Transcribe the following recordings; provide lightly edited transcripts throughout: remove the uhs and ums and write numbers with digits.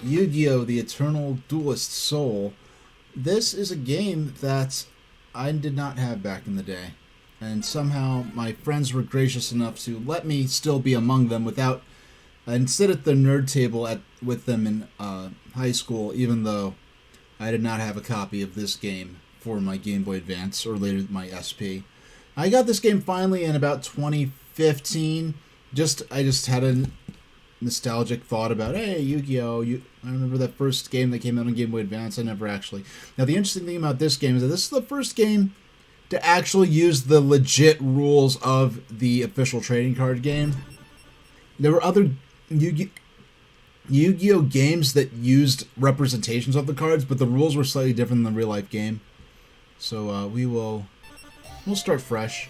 Yu-Gi-Oh! The Eternal Duelist Soul. This is a game that I did not have back in the day. And somehow my friends were gracious enough to let me still be among them without and sit at the nerd table with them in high school, even though I did not have a copy of this game for my Game Boy Advance or later my SP. I got this game finally in about 2015. I just had a nostalgic thought about, hey, Yu-Gi-Oh! I remember that first game that came out on Game Boy Advance. I never actually. Now, the interesting thing about this game is that this is the first game to actually use the legit rules of the official trading card game. There were other Yu-Gi-Oh! Games that used representations of the cards, but the rules were slightly different than the real-life game. So we'll start fresh.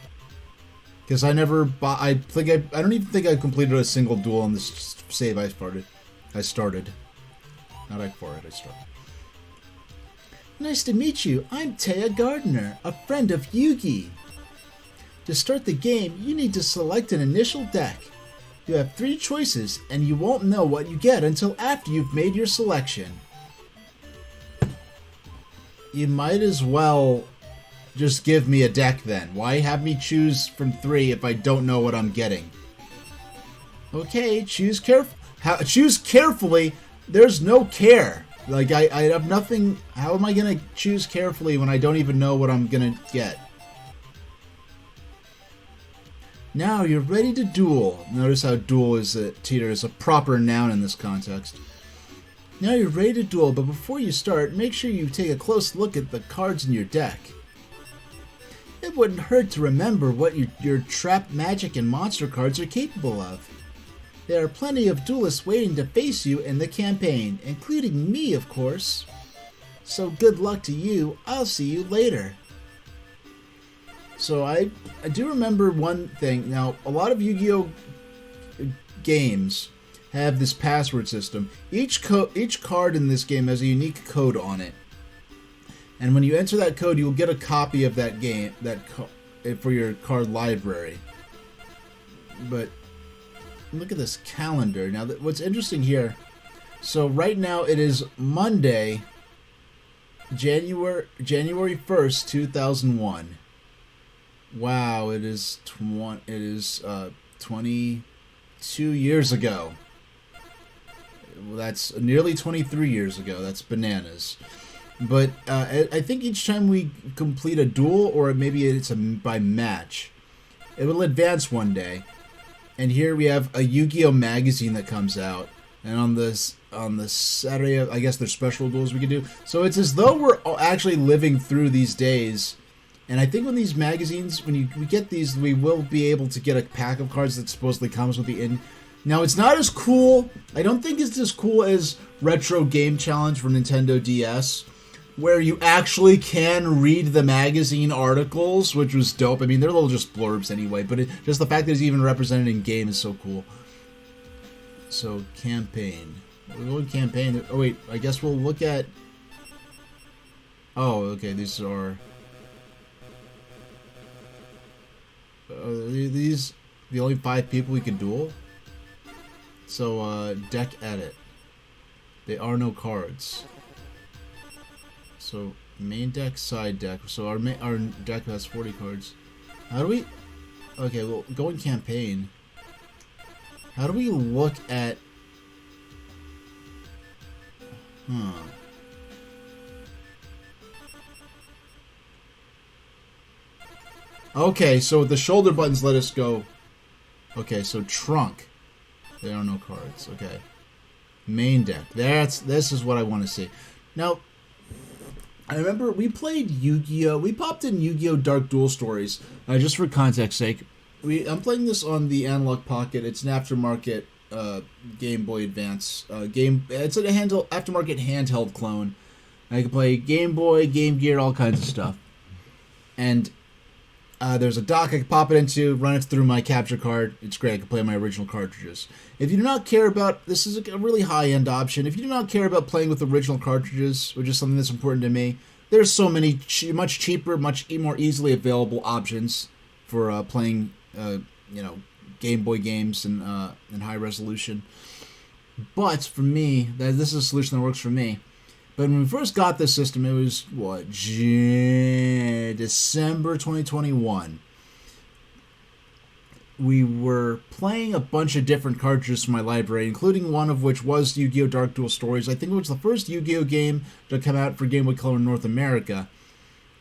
Because I never bought. I don't even think I completed a single duel on this save I started. Not I started. Nice to meet you. I'm Taya Gardner, a friend of Yugi. To start the game, you need to select an initial deck. You have 3 choices, and you won't know what you get until after you've made your selection. You might as well just give me a deck then. Why have me choose from 3 if I don't know what I'm getting? Okay, choose carefully. There's no care. Like, I have nothing. How am I going to choose carefully when I don't even know what I'm going to get? Now you're ready to duel. Notice how duel is Teeter is a proper noun in this context. Now you're ready to duel, but before you start, make sure you take a close look at the cards in your deck. It wouldn't hurt to remember what your trap magic and monster cards are capable of. There are plenty of duelists waiting to face you in the campaign, including me, of course. So good luck to you. I'll see you later. So I do remember one thing. Now, a lot of Yu-Gi-Oh! Games have this password system. Each card in this game has a unique code on it. And when you enter that code, you'll get a copy of that game for your card library. But look at this calendar. Now, what's interesting here, so right now it is Monday, January 1st, 2001. Wow, it is 22 years ago. Well, that's nearly 23 years ago. That's bananas. But I think each time we complete a duel, or maybe it's by match, it will advance one day. And here we have a Yu-Gi-Oh! Magazine that comes out. And on the Saturday, I guess there's special duels we can do. So it's as though we're actually living through these days. And I think when these magazines, we get these, we will be able to get a pack of cards that supposedly comes with the in. Now, it's not as cool. I don't think it's as cool as Retro Game Challenge for Nintendo DS, where you actually can read the magazine articles, which was dope. I mean, they're little just blurbs anyway, but just the fact that it's even represented in game is so cool. So, campaign. We'll go in campaign. Oh, wait, I guess we'll look at... Oh, okay, these are... these the only 5 people we can duel? So, deck edit. There are no cards. So, main deck, side deck. So, our deck has 40 cards. How do we... Okay, well, go in campaign. How do we look at... Okay, so the shoulder buttons let us go. Okay, so trunk. There are no cards. Okay. Main deck. This is what I want to see. Now, I remember we played Yu-Gi-Oh! We popped in Yu-Gi-Oh! Dark Duel Stories. Just for context sake. I'm playing this on the Analog Pocket. It's an aftermarket Game Boy Advance game. It's an aftermarket handheld clone. I can play Game Boy, Game Gear, all kinds of stuff. And there's a dock I can pop it into, run it through my capture card. It's great. I can play my original cartridges. If you do not care about... This is a really high-end option. If you do not care about playing with original cartridges, which is something that's important to me, there's so many much cheaper, much more easily available options for playing, Game Boy games in high resolution. But for me, this is a solution that works for me. But when we first got this system, it was, what, December 2021. We were playing a bunch of different cartridges from my library, including one of which was Yu-Gi-Oh! Dark Duel Stories. I think it was the first Yu-Gi-Oh! Game to come out for Game Boy Color in North America.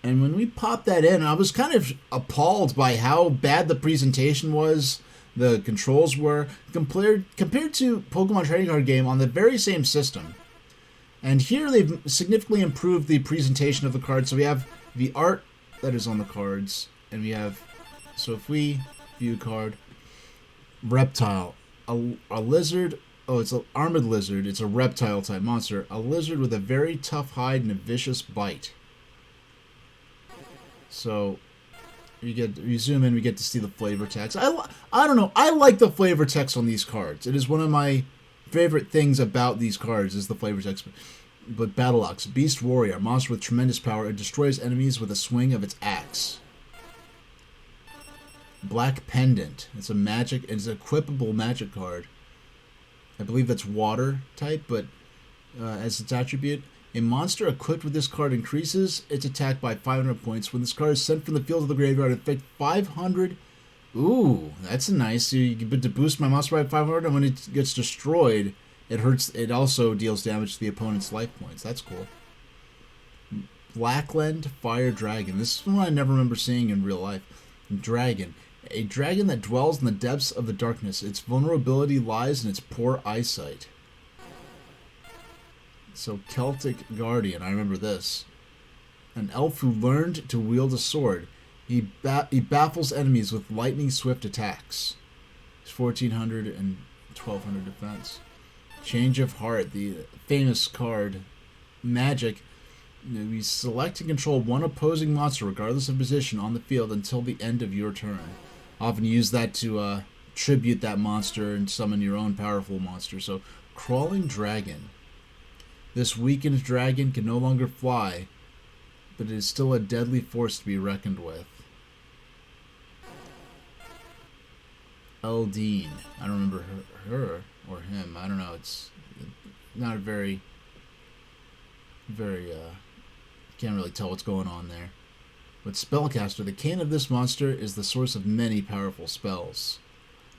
And when we popped that in, I was kind of appalled by how bad the presentation was, the controls were, compared to Pokemon Trading Card Game on the very same system. And here they've significantly improved the presentation of the cards. So we have the art that is on the cards, and we have, so if we view card, reptile, a lizard, oh, it's an armored lizard, it's a reptile type monster, a lizard with a very tough hide and a vicious bite. So we zoom in, we get to see the flavor text. I don't know, I like the flavor text on these cards. It is one of my favorite things about these cards is the flavor text. But Battle Ox, Beast Warrior, monster with tremendous power. It destroys enemies with a swing of its axe. Black Pendant. It's a magic. It's an equipable magic card. I believe that's water type, but as its attribute, a monster equipped with this card increases its attack by 500 points. When this card is sent from the field to the graveyard, it affects 500. Ooh, that's nice. So you get to boost my monster by 500, and when it gets destroyed, it hurts. It also deals damage to the opponent's life points. That's cool. Blackland Fire Dragon. This is one I never remember seeing in real life. Dragon. A dragon that dwells in the depths of the darkness. Its vulnerability lies in its poor eyesight. So Celtic Guardian. I remember this. An elf who learned to wield a sword. He baffles enemies with lightning swift attacks. It's 1400 and 1200 defense. Change of Heart, the famous card. Magic. We select and control one opposing monster regardless of position on the field until the end of your turn. Often use that to tribute that monster and summon your own powerful monster. So, Crawling Dragon. This weakened dragon can no longer fly, but it is still a deadly force to be reckoned with. Eldine. I don't remember her or him. I don't know. It's not a very, can't really tell what's going on there. But Spellcaster. The cane of this monster is the source of many powerful spells.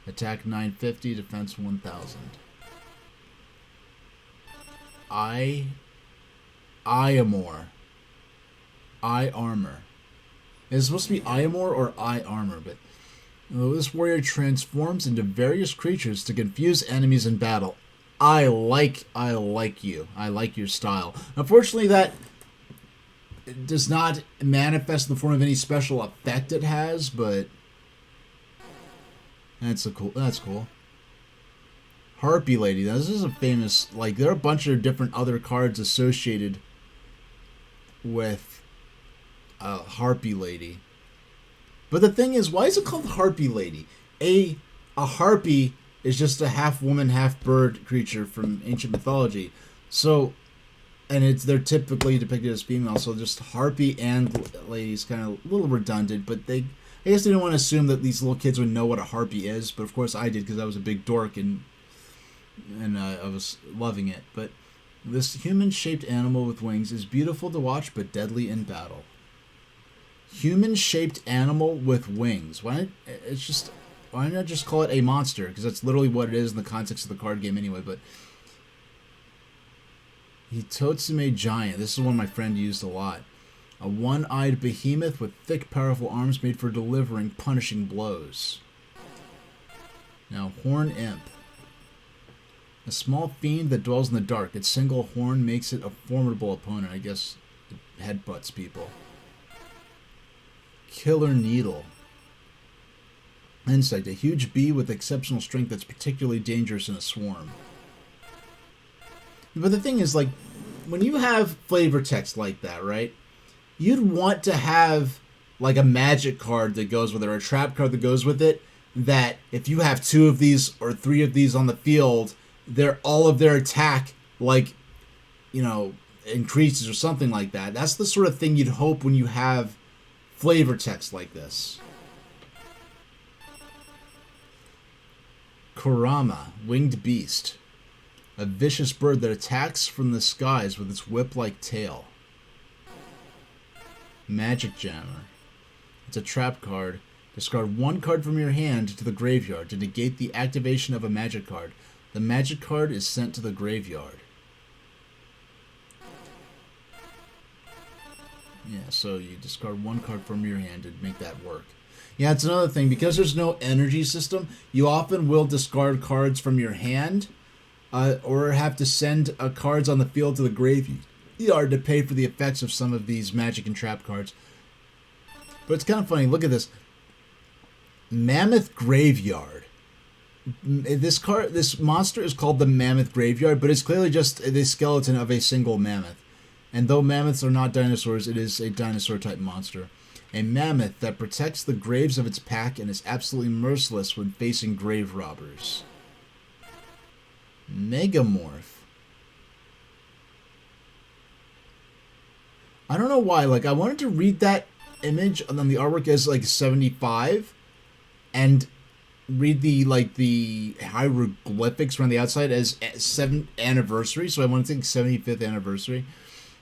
Attack 950, defense 1000. Iamor. Eye Armor. It's supposed to be Iamor or Eye Armor, but this warrior transforms into various creatures to confuse enemies in battle. I like you. I like your style. Unfortunately, that does not manifest in the form of any special effect it has, but that's cool. Harpy Lady. Now, this is a famous, like, there are a bunch of different other cards associated with Harpy Lady. But the thing is, why is it called Harpy Lady? A harpy is just a half woman, half bird creature from ancient mythology. So, and they're typically depicted as female, so just harpy and lady is kind of a little redundant, but I guess they didn't want to assume that these little kids would know what a harpy is, but of course I did because I was a big dork and I was loving it. But this human-shaped animal with wings is beautiful to watch, but deadly in battle. Human-shaped animal with wings. Why not just call it a monster? Because that's literally what it is in the context of the card game anyway. But Hitotsume Giant. This is one my friend used a lot. A one-eyed behemoth with thick, powerful arms made for delivering punishing blows. Now, Horn Imp. A small fiend that dwells in the dark. Its single horn makes it a formidable opponent. I guess it headbutts people. Killer Needle. Insect. A huge bee with exceptional strength that's particularly dangerous in a swarm. But the thing is, like, when you have flavor text like that, right? You'd want to have, like, a magic card that goes with it, or a trap card that goes with it, that if you have 2 of these or 3 of these on the field, all of their attack, like, you know, increases or something like that. That's the sort of thing you'd hope when you have flavor text like this. Kurama, Winged Beast. A vicious bird that attacks from the skies with its whip-like tail. Magic Jammer. It's a trap card. Discard one card from your hand to the graveyard to negate the activation of a magic card. The magic card is sent to the graveyard. Yeah, so you discard one card from your hand to make that work. Yeah, it's another thing. Because there's no energy system, you often will discard cards from your hand or have to send cards on the field to the graveyard to pay for the effects of some of these magic and trap cards. But it's kind of funny. Look at this. Mammoth Graveyard. This monster is called the Mammoth Graveyard, but it's clearly just the skeleton of a single mammoth. And though mammoths are not dinosaurs, it is a dinosaur-type monster. A mammoth that protects the graves of its pack and is absolutely merciless when facing grave robbers. Megamorph. I don't know why. Like, I wanted to read that image and then the artwork is like 75 and read the hieroglyphics around the outside as 7th anniversary. So I want to think 75th anniversary.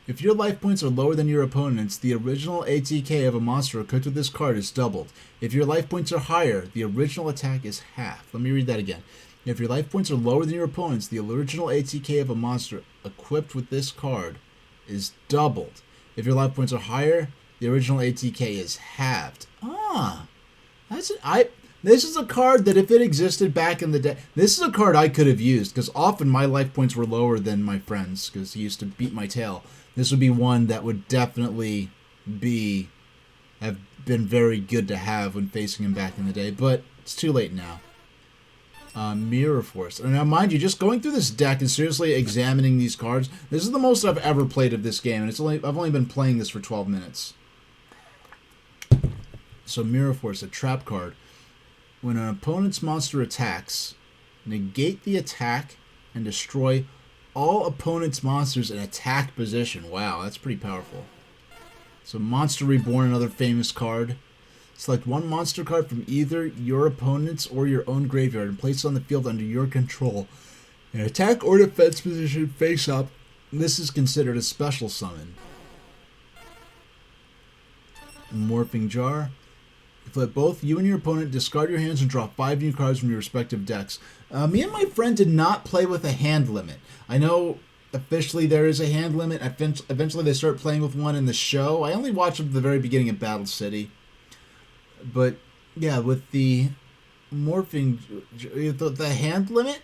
If your life points are lower than your opponent's, the original ATK of a monster equipped with this card is doubled. If your life points are higher, the original attack is half. Let me read that again. If your life points are lower than your opponent's, the original ATK of a monster equipped with this card is doubled. If your life points are higher, the original ATK is halved. This is a card that if it existed back in the day, this is a card I could have used because often my life points were lower than my friends because he used to beat my tail. This would be one that would definitely have been very good to have when facing him back in the day, but it's too late now. Mirror Force. And now, mind you, just going through this deck and seriously examining these cards, this is the most I've ever played of this game, and I've only been playing this for 12 minutes. So Mirror Force, a trap card. When an opponent's monster attacks, negate the attack and destroy all opponent's monsters in attack position. Wow, that's pretty powerful. So Monster Reborn, another famous card. Select one monster card from either your opponent's or your own graveyard and place it on the field under your control. In attack or defense position face up, this is considered a special summon. Morphing Jar. Let both you and your opponent discard your hands and draw 5 new cards from your respective decks. Me and my friend did not play with a hand limit. I know officially there is a hand limit. Eventually they start playing with one in the show. I only watched them at the very beginning of Battle City. But, yeah, with the morphing... The hand limit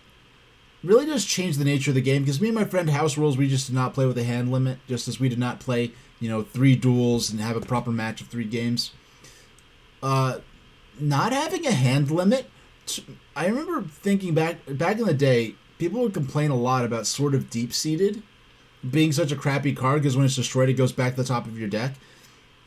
really just changed the nature of the game. Because me and my friend House Rules, we just did not play with a hand limit. Just as we did not play, 3 duels and have a proper match of 3 games. Not having a hand limit, I remember thinking back in the day, people would complain a lot about Sword of Deep-Seated being such a crappy card because when it's destroyed, it goes back to the top of your deck.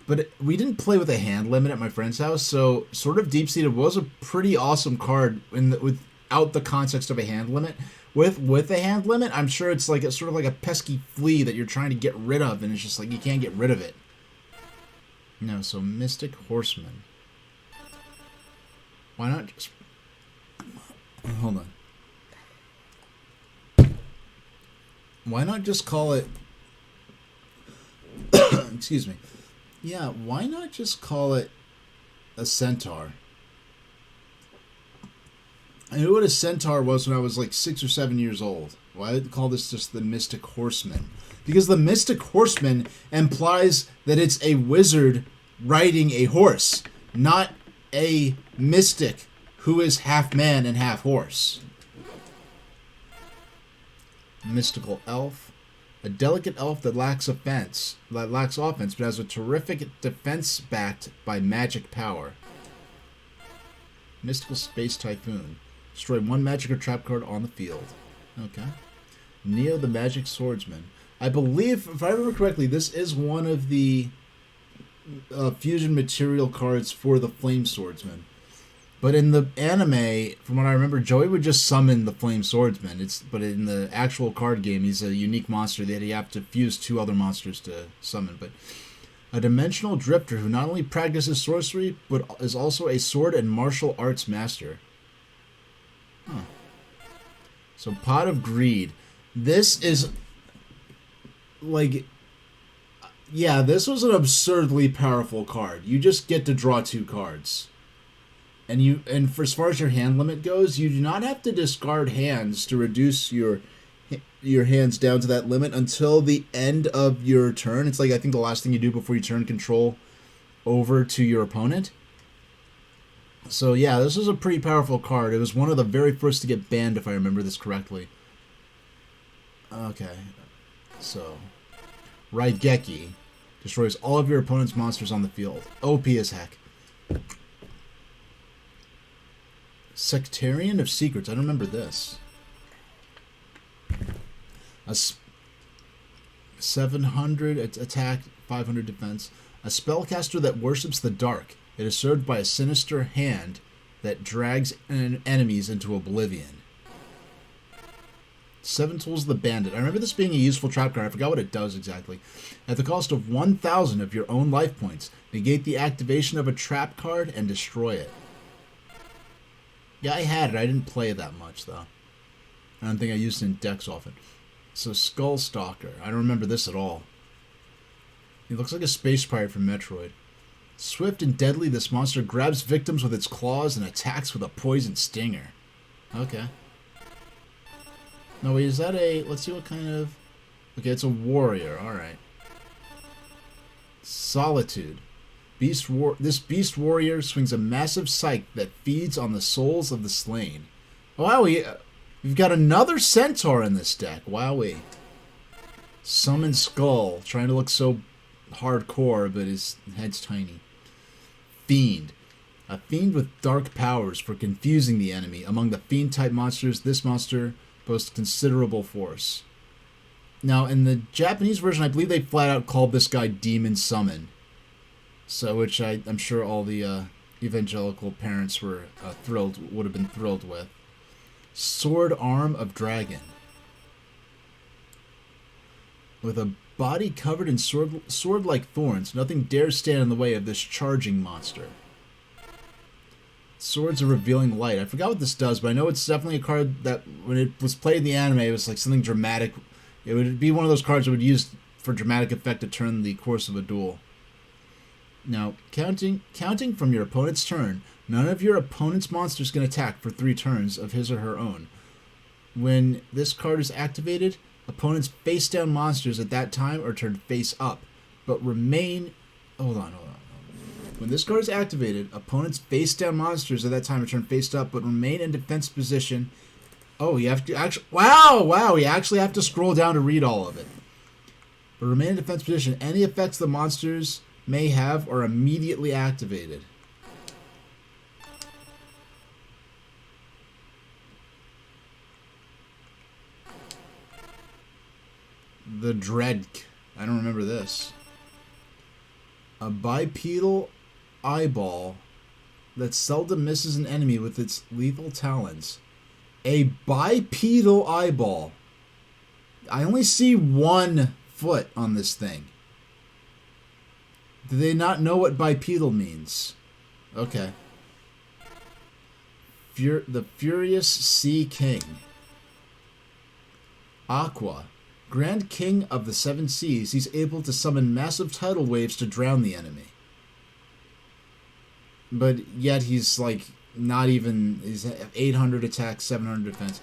But we didn't play with a hand limit at my friend's house, so Sword of Deep-Seated was a pretty awesome card without the context of a hand limit. With a hand limit, I'm sure it's like sort of like a pesky flea that you're trying to get rid of, and it's just like you can't get rid of it. No, so Mystic Horseman. Why not just... Hold on. Why not just call it... Excuse me. Yeah, why not just call it a centaur? I knew what a centaur was when I was like 6 or 7 years old. Why did they call this just the Mystic Horseman? Because the Mystic Horseman implies that it's a wizard riding a horse, not a mystic who is half man and half horse. Mystical Elf. A delicate elf that lacks offense, but has a terrific defense backed by magic power. Mystical Space Typhoon. Destroy 1 magic or trap card on the field. Okay. Neo the Magic Swordsman. I believe, if I remember correctly, this is one of the fusion material cards for the Flame Swordsman. But in the anime, from what I remember, Joey would just summon the Flame Swordsman. But in the actual card game, he's a unique monster that you have to fuse 2 other monsters to summon. But a dimensional drifter who not only practices sorcery, but is also a sword and martial arts master. Huh. So Pot of Greed. This is like, yeah, this was an absurdly powerful card. You just get to draw 2 cards. And for as far as your hand limit goes, you do not have to discard hands to reduce your hands down to that limit until the end of your turn. It's like, I think, the last thing you do before you turn control over to your opponent. So yeah, this is a pretty powerful card. It was one of the very first to get banned, if I remember this correctly. Okay, so Raigeki destroys all of your opponent's monsters on the field. OP as heck. Sectarian of Secrets. I don't remember this. 700 attack, 500 defense. A spellcaster that worships the dark. It is served by a sinister hand that drags enemies into oblivion. 7 Tools of the Bandit. I remember this being a useful trap card. I forgot what it does exactly. At the cost of 1,000 of your own life points, negate the activation of a trap card and destroy it. Yeah, I had it. I didn't play it that much, though. I don't think I used it in decks often. So, Skull Stalker. I don't remember this at all. He looks like a space pirate from Metroid. Swift and deadly, this monster grabs victims with its claws and attacks with a poison stinger. Okay. No, wait, is that a... Let's see what kind of... Okay, it's a warrior. Alright. Solitude. This beast warrior swings a massive scythe that feeds on the souls of the slain. Wow, we've got another centaur in this deck. Wowee. Summon Skull. Trying to look so hardcore, but his head's tiny. Fiend. A fiend with dark powers for confusing the enemy. Among the fiend-type monsters, this monster boasts considerable force. Now, in the Japanese version, I believe they flat out called this guy Demon Summon. So, which I'm sure all the evangelical parents were would have been thrilled with. Sword Arm of Dragon. With a body covered in sword-like thorns, nothing dares stand in the way of this charging monster. Swords of Revealing Light. I forgot what this does, but I know it's definitely a card that, when it was played in the anime, it was like something dramatic. It would be one of those cards that would use for dramatic effect to turn the course of a duel. Now, counting from your opponent's turn, none of your opponent's monsters can attack for 3 turns of his or her own. When this card is activated, opponent's face-down monsters at that time are turned face-up, but remain... Hold on. When this card is activated, opponent's face-down monsters at that time are turned face-up, but remain in defense position. Oh, you have to actually... Wow! You actually have to scroll down to read all of it. But remain in defense position. Any effects the monsters may have are immediately activated. The Dread. I don't remember this. A bipedal eyeball that seldom misses an enemy with its lethal talons. A bipedal eyeball. I only see 1 foot on this thing. Do they not know what bipedal means? Okay. The Furious Sea King. Aqua. Grand King of the 7 Seas, he's able to summon massive tidal waves to drown the enemy. But yet he's like not even... He's 800 attack, 700 defense.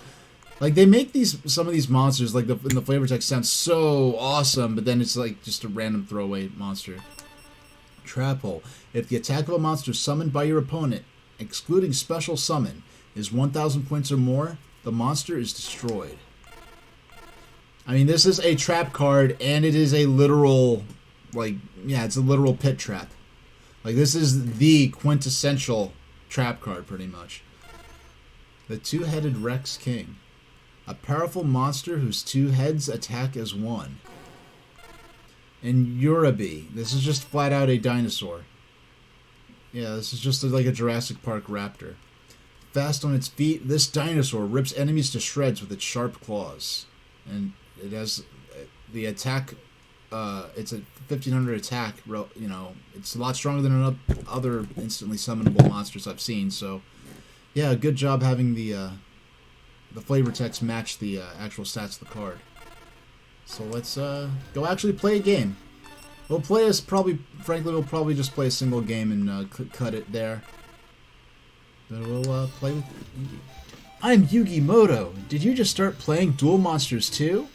Like, they make some of these monsters, like in the flavor text, sound so awesome, but then it's like just a random throwaway monster. Trap Hole. If the attack of a monster summoned by your opponent, excluding special summon, is 1,000 points or more, the monster is destroyed. I mean, this is a trap card, and it is a literal, like, yeah, it's a literal pit trap. Like, this is the quintessential trap card, pretty much. The Two-Headed Rex King. A powerful monster whose 2 heads attack as 1. And Uraby. This is just flat out a dinosaur. Yeah, this is just like a Jurassic Park raptor. Fast on its feet, this dinosaur rips enemies to shreds with its sharp claws. And it has the attack, it's a 1500 attack, you know, it's a lot stronger than other instantly summonable monsters I've seen, so yeah, good job having the the flavor text match the actual stats of the card. So let's go actually play a game. We'll play us frankly, we'll probably just play a single game and cut it there. But we'll play with. I'm Yugi Moto. Did you just start playing Duel Monsters 2?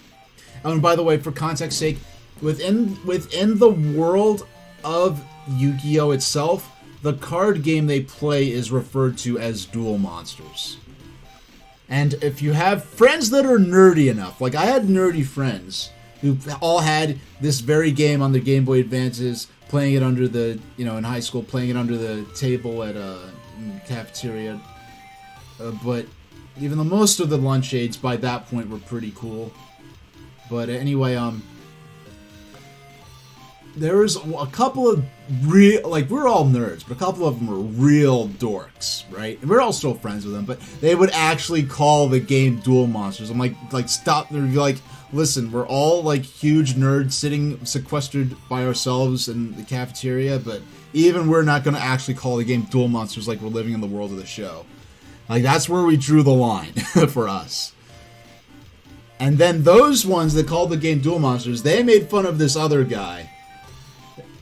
Oh, and by the way, for context's sake, within the world of Yu-Gi-Oh itself, the card game they play is referred to as Duel Monsters. And if you have friends that are nerdy enough, like I had nerdy friends who all had this very game on their Game Boy Advances, playing it under the, in high school, playing it under the table at in the cafeteria. But even though most of the lunch aids by that point were pretty cool. But anyway, there was a couple of real, like, we're all nerds, but a couple of them were real dorks, right? And we're all still friends with them, but they would actually call the game Duel Monsters. I'm like, stop. They'd be like, listen, we're all, like, huge nerds sitting sequestered by ourselves in the cafeteria, but even we're not going to actually call the game Duel Monsters like we're living in the world of the show. Like, that's where we drew the line for us. And then those ones that called the game Duel Monsters, they made fun of this other guy.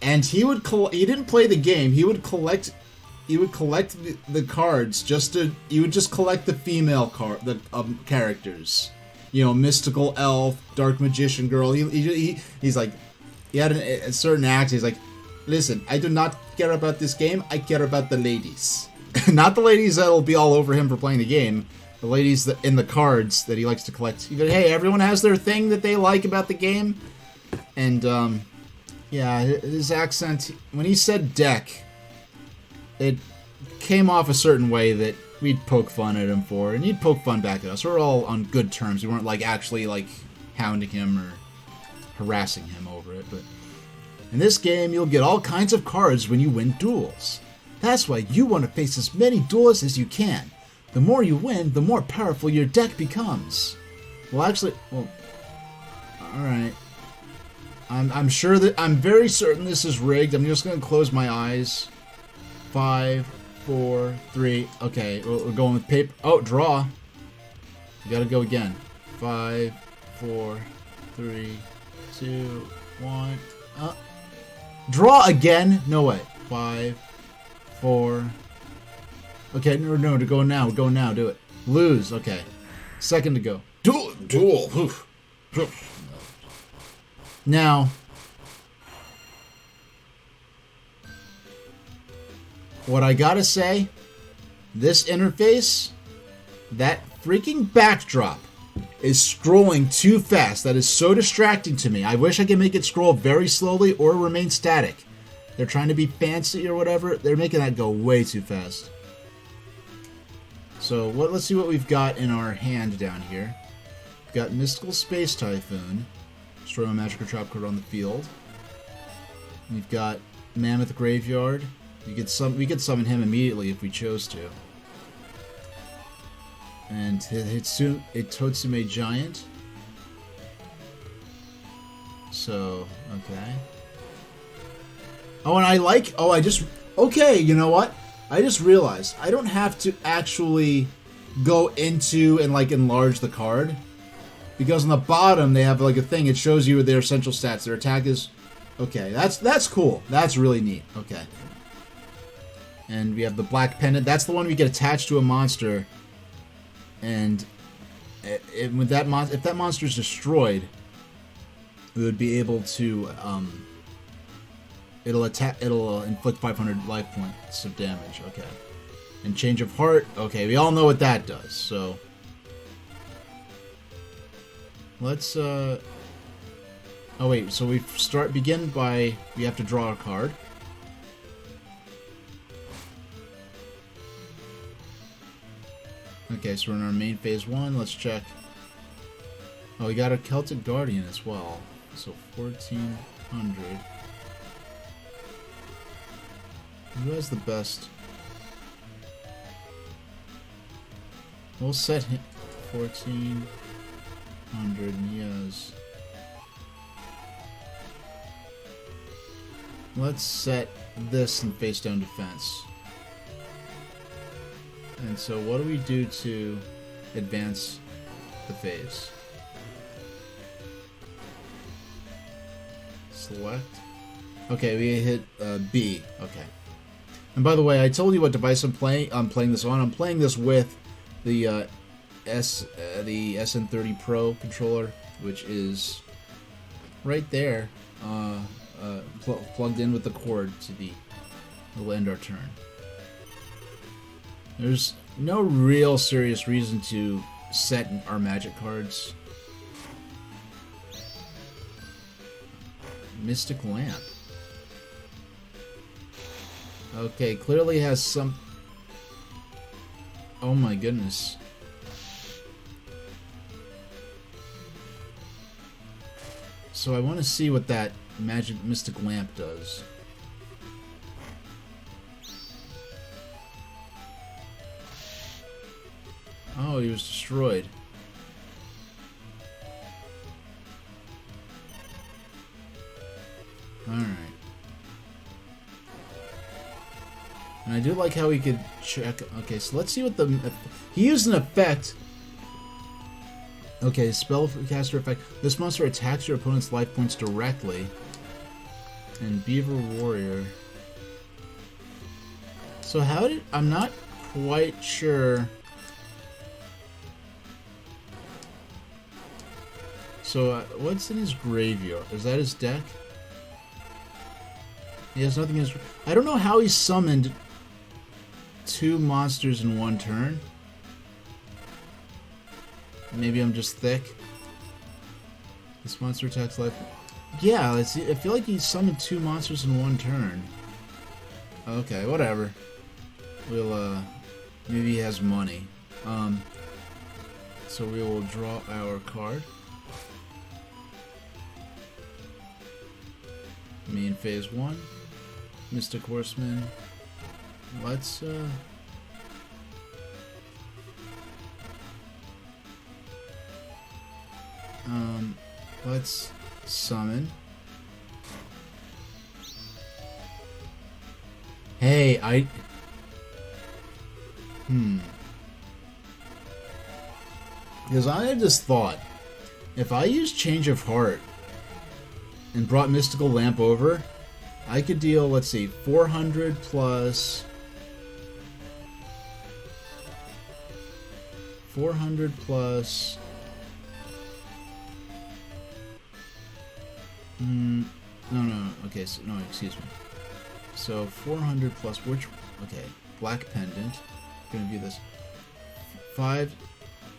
And he didn't play the game. He would collect the cards he would just collect the female characters. Mystical elf, dark magician girl. He's like, he had a certain act. He's like, listen, I do not care about this game. I care about the ladies. Not the ladies that'll be all over him for playing the game. The ladies in the cards that he likes to collect. Hey, everyone has their thing that they like about the game. And, yeah, his accent, when he said deck, it came off a certain way that we'd poke fun at him for, and he'd poke fun back at us. We were all on good terms. We weren't, actually, hounding him or harassing him over it. But in this game, you'll get all kinds of cards when you win duels. That's why you want to face as many duelists as you can. The more you win, the more powerful your deck becomes. Alright. I'm very certain this is rigged. I'm just going to close my eyes. 5, 4, 3. Okay, we're going with paper. Oh, draw. You gotta go again. 5, 4, 3, 2, 1. Draw again? No way. 5, 4. Okay, no, to go now. Go now. Do it. Lose. Okay. Second to go. Duel. Now, what I gotta say, this interface, that freaking backdrop is scrolling too fast. That is so distracting to me. I wish I could make it scroll very slowly or remain static. They're trying to be fancy or whatever. They're making that go way too fast. So, let's see what we've got in our hand down here. We've got Mystical Space Typhoon. Destroy a magic or trap card on the field. We've got Mammoth Graveyard. We could summon him immediately if we chose to. And Hitotsume Giant. So, okay. Oh, and okay, you know what? I just realized I don't have to actually go into and enlarge the card. Because on the bottom they have a thing. It shows you their essential stats. Their attack is... Okay, that's cool. That's really neat. Okay. And we have the Black Pendant. That's the one we get attached to a monster. And with if that monster is destroyed, we would be able to... It'll inflict 500 life points of damage. Okay. And Change of Heart. Okay, we all know what that does. So... Let's, Oh wait, so we begin by... We have to draw a card. Okay, so we're in our main phase 1. Let's check. Oh, we got a Celtic Guardian as well. So 1400. Who has the best? We'll set him 1400. Yes. Let's set this in face down defense. And so what do we do to advance the phase. Select. Okay, we hit B. Okay. And by the way, I told you what device I'm playing. I'm playing this on. I'm playing this with the the SN30 Pro controller, which is right there, plugged in with the cord to the. We'll end our turn. There's no real serious reason to set our magic cards. Mystic Lamp. Okay, clearly has some... Oh my goodness. So I want to see what that magic Mystic Lamp does. Oh, he was destroyed. Alright. And I do like how he could check... Okay, so let's see what the... He used an effect. Okay, spellcaster effect. This monster attacks your opponent's life points directly. And Beaver Warrior. So how did... I'm not quite sure... So, what's in his graveyard? Is that his deck? He has nothing in his... I don't know how he summoned 2 monsters in one turn. Maybe I'm just thick. This monster attacks life... Yeah, let's see. I feel like he summoned 2 monsters in one turn. Okay, whatever. We'll, maybe he has money. So we will draw our card. Main phase 1. Mystic Horseman. Let's let's summon. Hey, because I had this thought. If I use Change of Heart and brought Mystical Lamp over, I could deal, let's see, 400 plus... 400 plus... No, okay, so, no, excuse me. So, 400 plus, which... Okay, Black Pendant. Gonna view this. 5,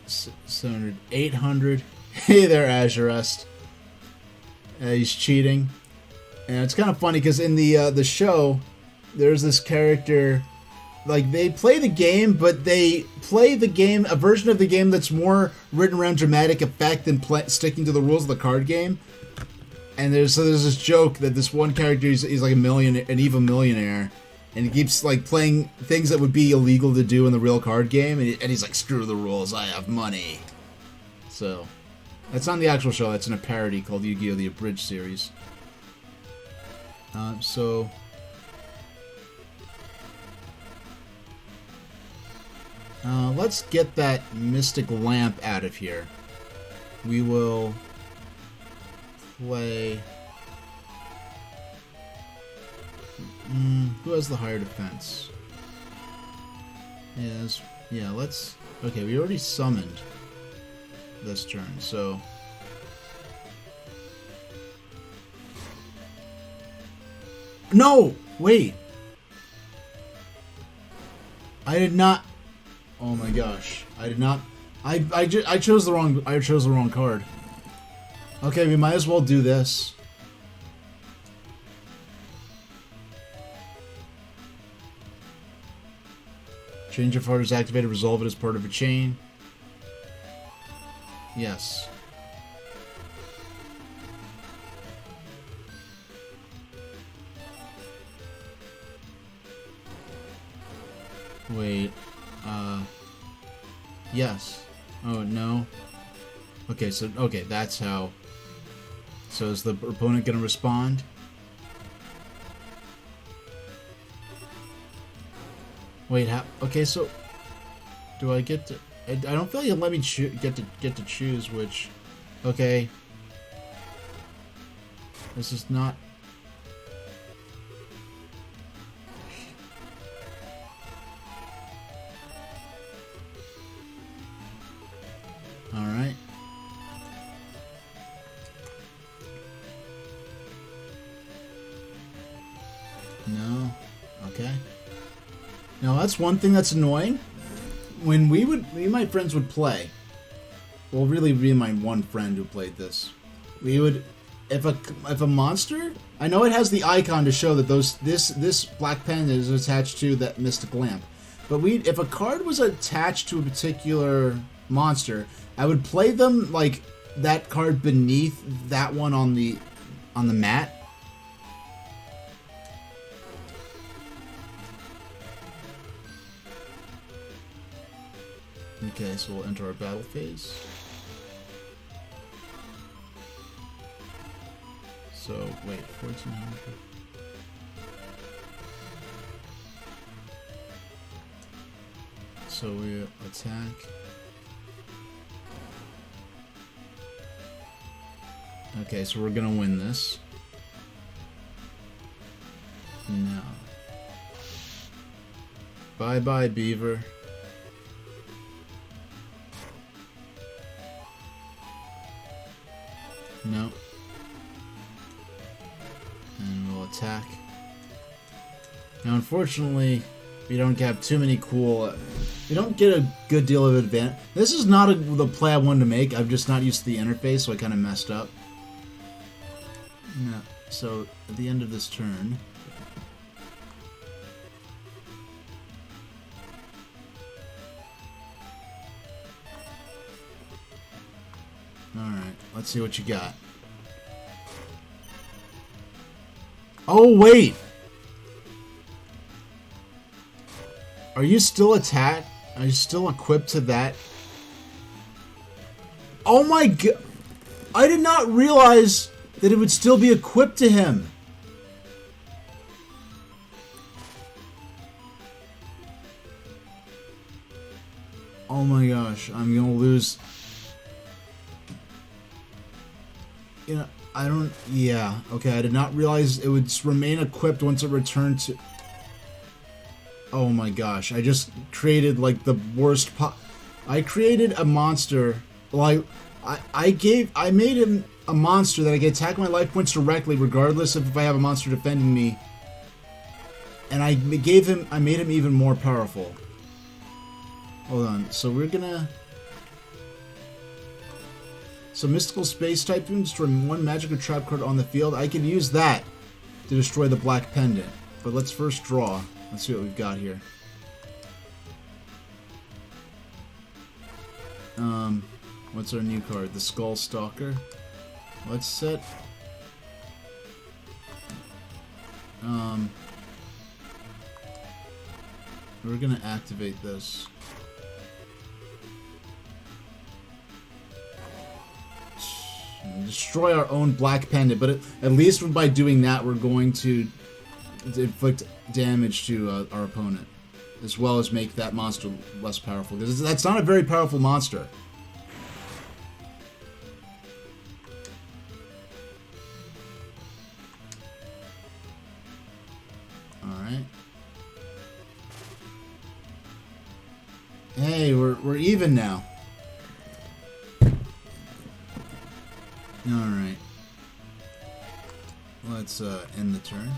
700, 800. Hey there, Azurest. He's cheating, and it's kind of funny because in the show, there's this character, like they play the game, but they play the game, a version of the game that's more written around dramatic effect than sticking to the rules of the card game. And there's this joke that this one character he's like an evil millionaire, and he keeps like playing things that would be illegal to do in the real card game, and he's like, screw the rules, I have money. So. That's not the actual show, that's in a parody called Yu-Gi-Oh! The Abridged series. Let's get that Mystic Lamp out of here. We will play... who has the higher defense? Yeah, let's... Okay, we already summoned this turn, so no, wait, I did not. Oh my gosh, I did not. I chose the wrong card. Okay, we might as well do this. Change of Heart is activated. Resolve it as part of a chain. Yes. Wait. Yes. Oh, no. Okay, so, okay, that's how. So is the opponent gonna respond? Wait, how? Okay, so do I get to... I don't feel like you'll let me get to choose which. Okay. This is not. All right. No. Okay. Now that's one thing that's annoying. When me and my friends would play, well, really, me and my one friend who played this, we would, if a monster, I know it has the icon to show that this black pen is attached to that mystic lamp, but if a card was attached to a particular monster, I would play them like that card beneath that one on the mat. Okay, so we'll enter our battle phase. So, wait, 1400. So we attack. Okay, so we're gonna win this. No. Bye-bye, beaver. No. And we'll attack. Now, unfortunately, we don't have too many cool... we don't get a good deal of advantage. This is not the play I wanted to make. I'm just not used to the interface, so I kind of messed up. No. So, at the end of this turn... Alright, let's see what you got. Oh, wait! Are you still attacked? Are you still equipped to that? Oh my god! I did not realize that it would still be equipped to him! Oh my gosh, I'm gonna lose... You know, I don't... Yeah, okay, I did not realize it would remain equipped once it returned to... Oh my gosh, I just created, like, the worst I created a monster... Well, I made him a monster that I can attack my life points directly, regardless of if I have a monster defending me. And I made him even more powerful. Hold on, so we're gonna... So mystical space type can destroy one magic or trap card on the field. I can use that to destroy the black pendant. But let's first draw. Let's see what we've got here. What's our new card? The Skull Stalker. Let's set... we're gonna activate this. Destroy our own black pendant, but at least by doing that, we're going to inflict damage to our opponent, as well as make that monster less powerful, because that's not a very powerful monster. Alright. Hey, we're even now. Alright. Let's end the turn.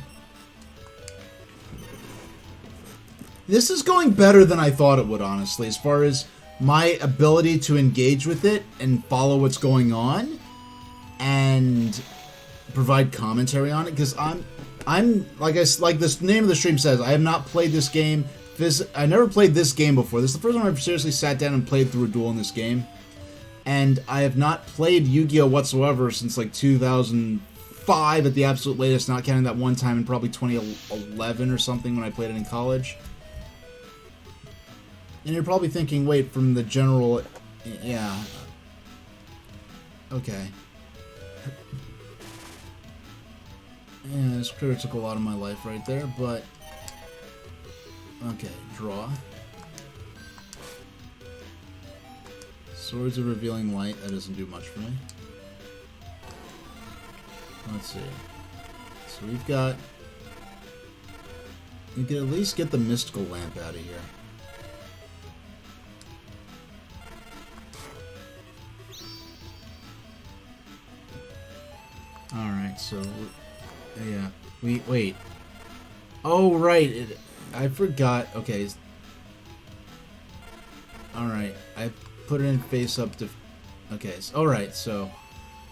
This is going better than I thought it would, honestly, as far as my ability to engage with it and follow what's going on and provide commentary on it, because I'm like this name of the stream says, I have not played this game. I never played this game before. This is the first time I've seriously sat down and played through a duel in this game. And I have not played Yu-Gi-Oh! Whatsoever since like 2005 at the absolute latest, not counting that one time in probably 2011 or something when I played it in college. And you're probably thinking, wait, from the general... Yeah. Okay. Yeah, this critter took a lot of my life right there, but... Okay, draw. Swords of Revealing Light, that doesn't do much for me. Let's see. So we've got... You can at least get the Mystical Lamp out of here. Alright, so... Yeah. Wait. Oh, right. I forgot. Okay. Alright. I put it in face up to... Okay. Alright, so...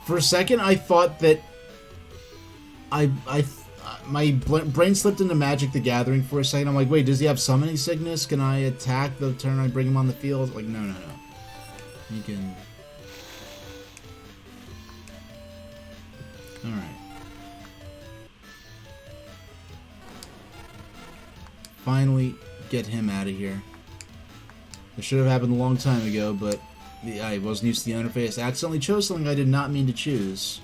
For a second, I thought that... My brain slipped into Magic the Gathering for a second. I'm like, wait, does he have Summoning Sickness? Can I attack the turn I bring him on the field? Like, no. You can... Alright. Finally get him out of here. It should have happened a long time ago, but I wasn't used to the interface. I accidentally chose something I did not mean to choose.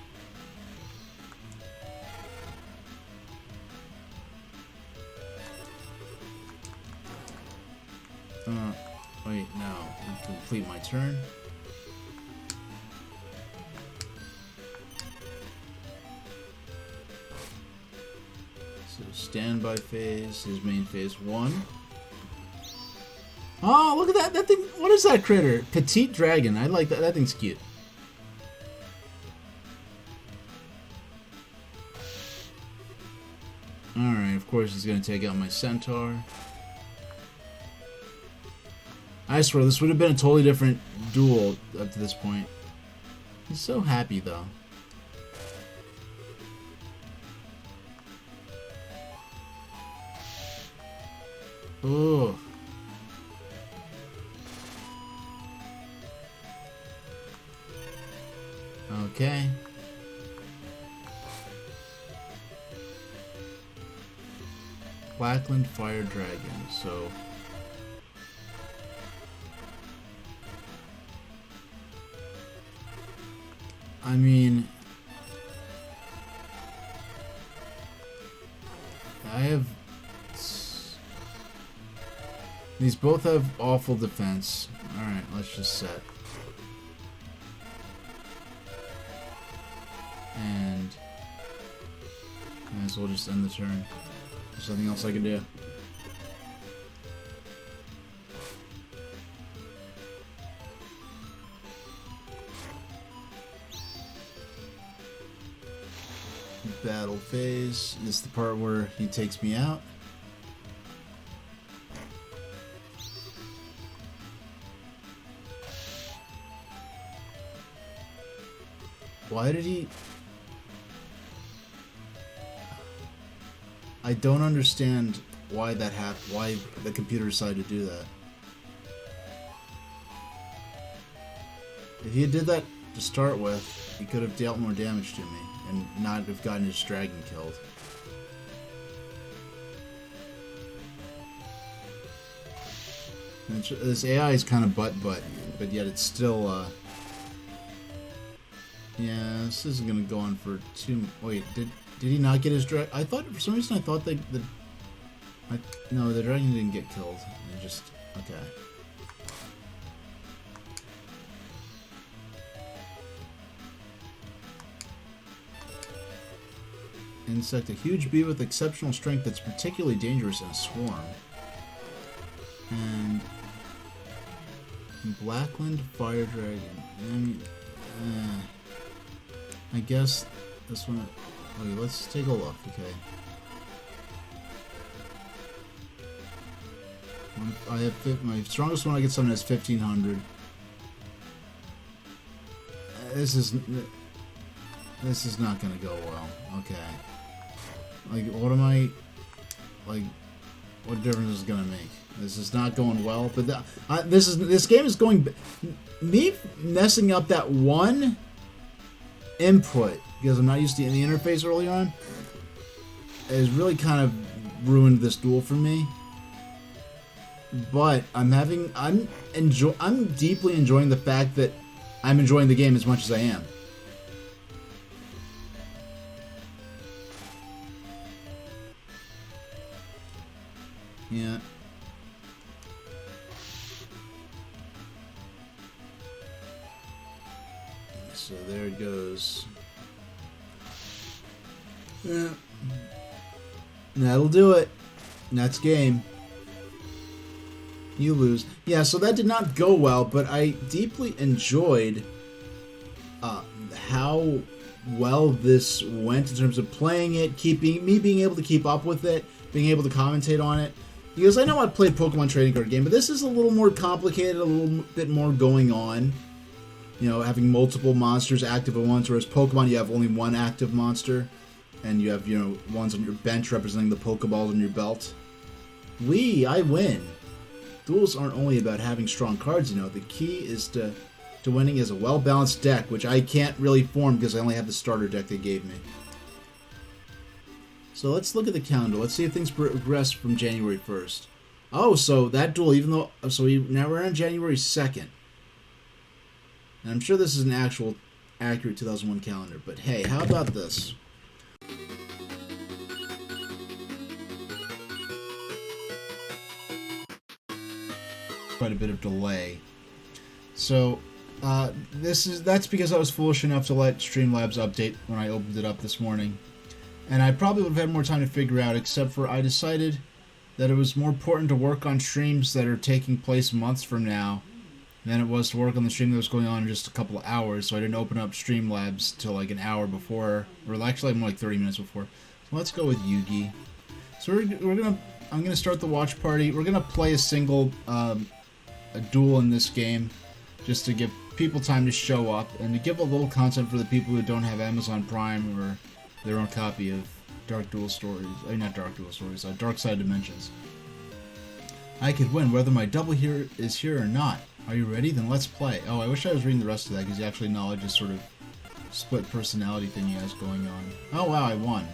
Wait, no. Complete my turn. So standby phase, his main phase 1. Oh, look at that! That thing. What is that critter? Petite dragon. I like that. That thing's cute. All right. Of course, he's gonna take out my centaur. I swear, this would have been a totally different duel up to this point. He's so happy, though. Ooh. Okay. Blackland Fire Dragon, so... I mean... I have... These both have awful defense. Alright, let's just set. And... Might as well just end the turn. There's nothing else I can do. Battle phase. This is the part where he takes me out. Why did he... I don't understand why that happened. Why the computer decided to do that. If he did that to start with, he could have dealt more damage to me and not have gotten his dragon killed. And this AI is kind of but yet it's still, yeah, this isn't gonna go on for too... Wait, did he not get his dragon? I thought, for some reason, I thought that no, the dragon didn't get killed. It just... Okay. Insect, a huge bee with exceptional strength that's particularly dangerous in a swarm. And... Blackland Fire Dragon. I guess this one... Wait, let's take a look, okay. I have my strongest one I get summoned is 1500. This is not gonna go well. Okay. Like, what am I... Like, what difference is it gonna make? This is not going well, but this game is going... Me messing up that one input, because I'm not used to the interface early on, has really kind of ruined this duel for me. But I'm deeply enjoying the fact that I'm enjoying the game as much as I am. Yeah. goes. Yeah. That'll do it. That's game. You lose. Yeah, so that did not go well, but I deeply enjoyed how well this went in terms of playing it, being able to keep up with it, being able to commentate on it. Because I know I played Pokemon trading card game, but this is a little more complicated, a little bit more going on. You know, having multiple monsters active at once, whereas Pokemon you have only one active monster, and you have, you know, ones on your bench representing the Pokeballs on your belt. I win. Duels aren't only about having strong cards, you know. The key is to winning is a well-balanced deck, which I can't really form because I only have the starter deck they gave me. So let's look at the calendar. Let's see if things progress from January 1st. Oh, so that duel, even though... So now we're on January 2nd. And I'm sure this is an actual accurate 2001 calendar, but hey, how about this? Quite a bit of delay. So that's because I was foolish enough to let Streamlabs update when I opened it up this morning, and I probably would have had more time to figure out, except for I decided that it was more important to work on streams that are taking place months from now than it was to work on the stream that was going on in just a couple of hours. So I didn't open up Streamlabs till like an hour before, or actually more like 30 minutes before. So let's go with Yugi. So I'm gonna start the watch party. We're gonna play a single a duel in this game, just to give people time to show up and to give a little content for the people who don't have Amazon Prime or their own copy of Dark Duel Stories. Not Dark Duel Stories, Dark Side Dimensions. I could win whether my double here is here or not. Are you ready? Then let's play. Oh, I wish I was reading the rest of that because you actually acknowledge this sort of split personality thing he has going on. Oh wow, I won.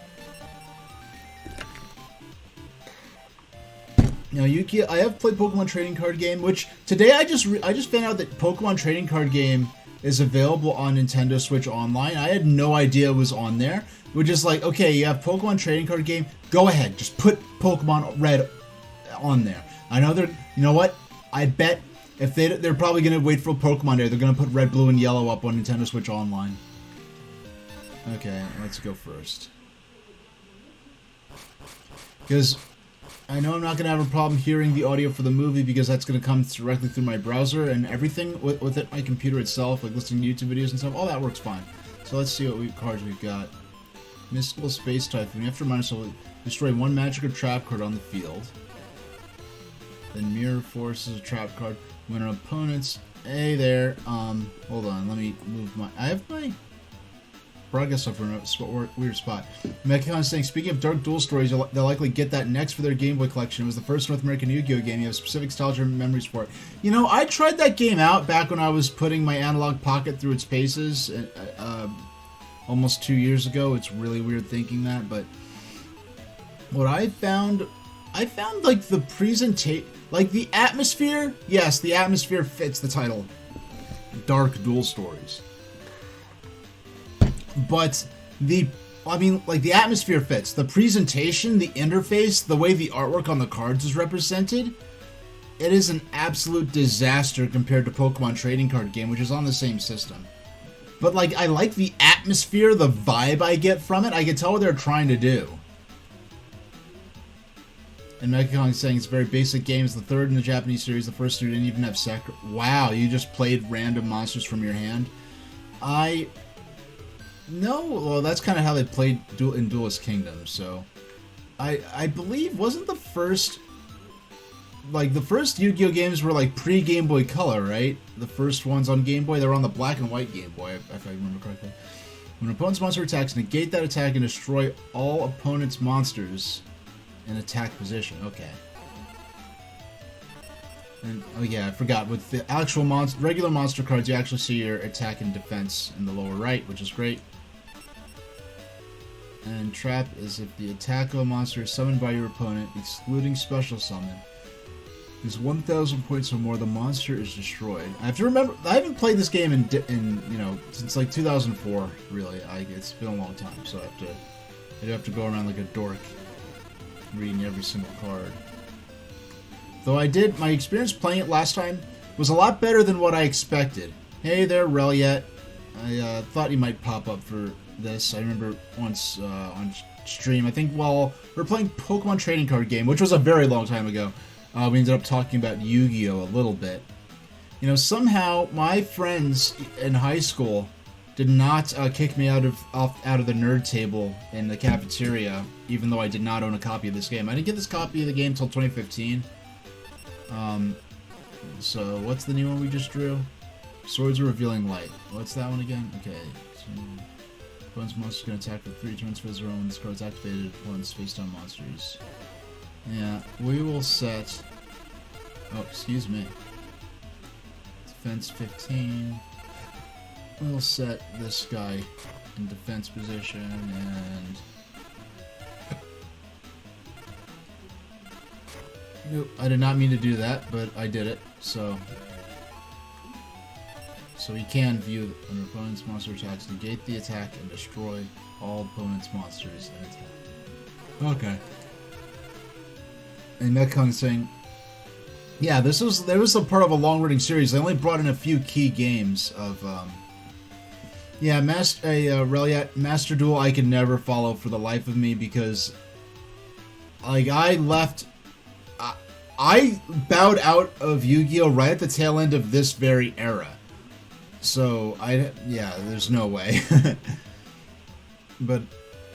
Now, Yuki, I have played Pokemon Trading Card Game, which today I just found out that Pokemon Trading Card Game is available on Nintendo Switch Online. I had no idea it was on there. We're just like, okay, you have Pokemon Trading Card Game, go ahead, just put Pokemon Red on there. I know you know what? I bet if they're probably gonna wait for Pokemon Day, they're gonna put Red, Blue, and Yellow up on Nintendo Switch Online. Okay, let's go first. Because I know I'm not going to have a problem hearing the audio for the movie because that's going to come directly through my browser, and everything with it, my computer itself, like listening to YouTube videos and stuff, all that works fine. So let's see what cards we've got. Mystical Space Typhoon. You have to remind yourself, destroy one magic or trap card on the field. Then Mirror Force is a trap card. When an opponent's... Hey there, hold on, let me move my... I have my... broadcast over in a weird spot. Mechicon saying, speaking of Dark Duel Stories, they'll likely get that next for their Game Boy collection. It was the first North American Yu-Gi-Oh game. You have specific nostalgia and memories for it. You know, I tried that game out back when I was putting my analog pocket through its paces almost 2 years ago. It's really weird thinking that, but what I found like the presentation, like the atmosphere. Yes, the atmosphere fits the title, Dark Duel Stories. But the atmosphere fits. The presentation, the interface, the way the artwork on the cards is represented, it is an absolute disaster compared to Pokemon Trading Card Game, which is on the same system. But, like, I like the atmosphere, the vibe I get from it. I can tell what they're trying to do. And Mechicon is saying it's a very basic game. It's the third in the Japanese series. The first two didn't even have Wow, you just played random monsters from your hand? No, well, that's kind of how they played in Duelist Kingdom, so... I believe, wasn't the first... Like, the first Yu-Gi-Oh! Games were, like, pre-Game Boy Color, right? The first ones on Game Boy, they were on the black and white Game Boy, if I remember correctly. When an opponent's monster attacks, negate that attack and destroy all opponent's monsters in attack position. Okay. And, oh yeah, I forgot. With the actual regular monster cards, you actually see your attack and defense in the lower right, which is great. And trap is if the attack of a monster is summoned by your opponent, excluding special summon, is 1,000 points or more, the monster is destroyed. I have to remember, I haven't played this game in you know, since like 2004, really. It's been a long time, so I do have to go around like a dork, reading every single card. Though my experience playing it last time was a lot better than what I expected. Hey there, Reliet. I thought you might pop up for this. I remember once on stream, I think while we were playing Pokemon Trading Card Game, which was a very long time ago, we ended up talking about Yu-Gi-Oh! A little bit. You know, somehow my friends in high school did not kick me out of the nerd table in the cafeteria, even though I did not own a copy of this game. I didn't get this copy of the game until 2015. So what's the new one we just drew? Swords of Revealing Light. What's that one again? Okay. So, opponent's monsters can attack for 3 turns for their own. This card's activated. Opponent's face-down monsters. Yeah, we will set... Oh, excuse me. Defense 15. We'll set this guy in defense position, and... Nope, I did not mean to do that, but I did it, so... So he can view an opponent's monster attacks, negate the attack, and destroy all opponent's monsters in attack. Okay. And Mekong's saying... Yeah, there was a part of a long-running series. They only brought in a few key games of... Yeah, Master Duel I can never follow for the life of me because, like, I bowed out of Yu-Gi-Oh! Right at the tail end of this very era. So, yeah, there's no way. But,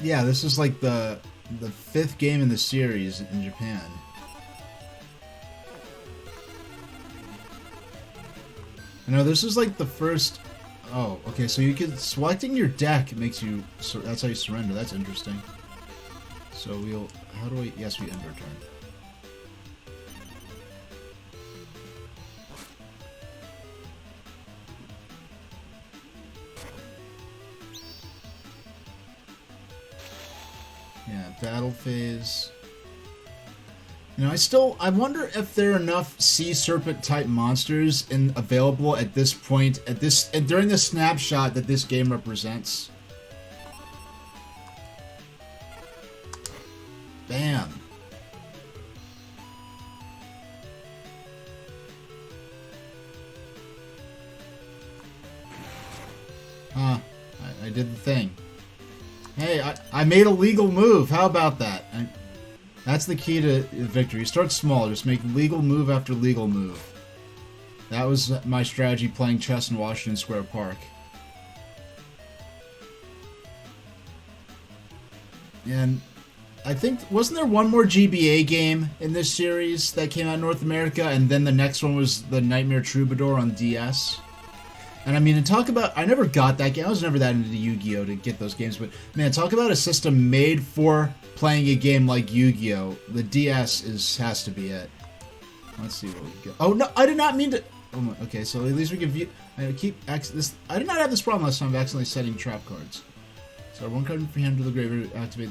yeah, this is like the 5th game in the series in Japan. I know, this is like the first... Oh, okay, so you can... Selecting your deck makes you... So that's how you surrender. That's interesting. So we'll... How do we... Yes, we end our turn. Yeah, battle phase... You know, I wonder if there are enough sea serpent type monsters available at this point, during the snapshot that this game represents. Bam. Huh. I did the thing. Hey, I made a legal move. How about that? That's the key to victory. Start small. Just make legal move after legal move. That was my strategy playing chess in Washington Square Park. And I think, wasn't there one more GBA game in this series that came out in North America, and then the next one was the Nightmare Troubadour on DS? And I mean, to talk about... I never got that game. I was never that into Yu-Gi-Oh! To get those games, but man, talk about a system made for playing a game like Yu-Gi-Oh! The DS has to be it. Let's see what we get. Oh, no, I did not mean to... Oh, okay, so at least we can view... I did not have this problem last time of accidentally setting trap cards. So one card from hand to the graveyard, activate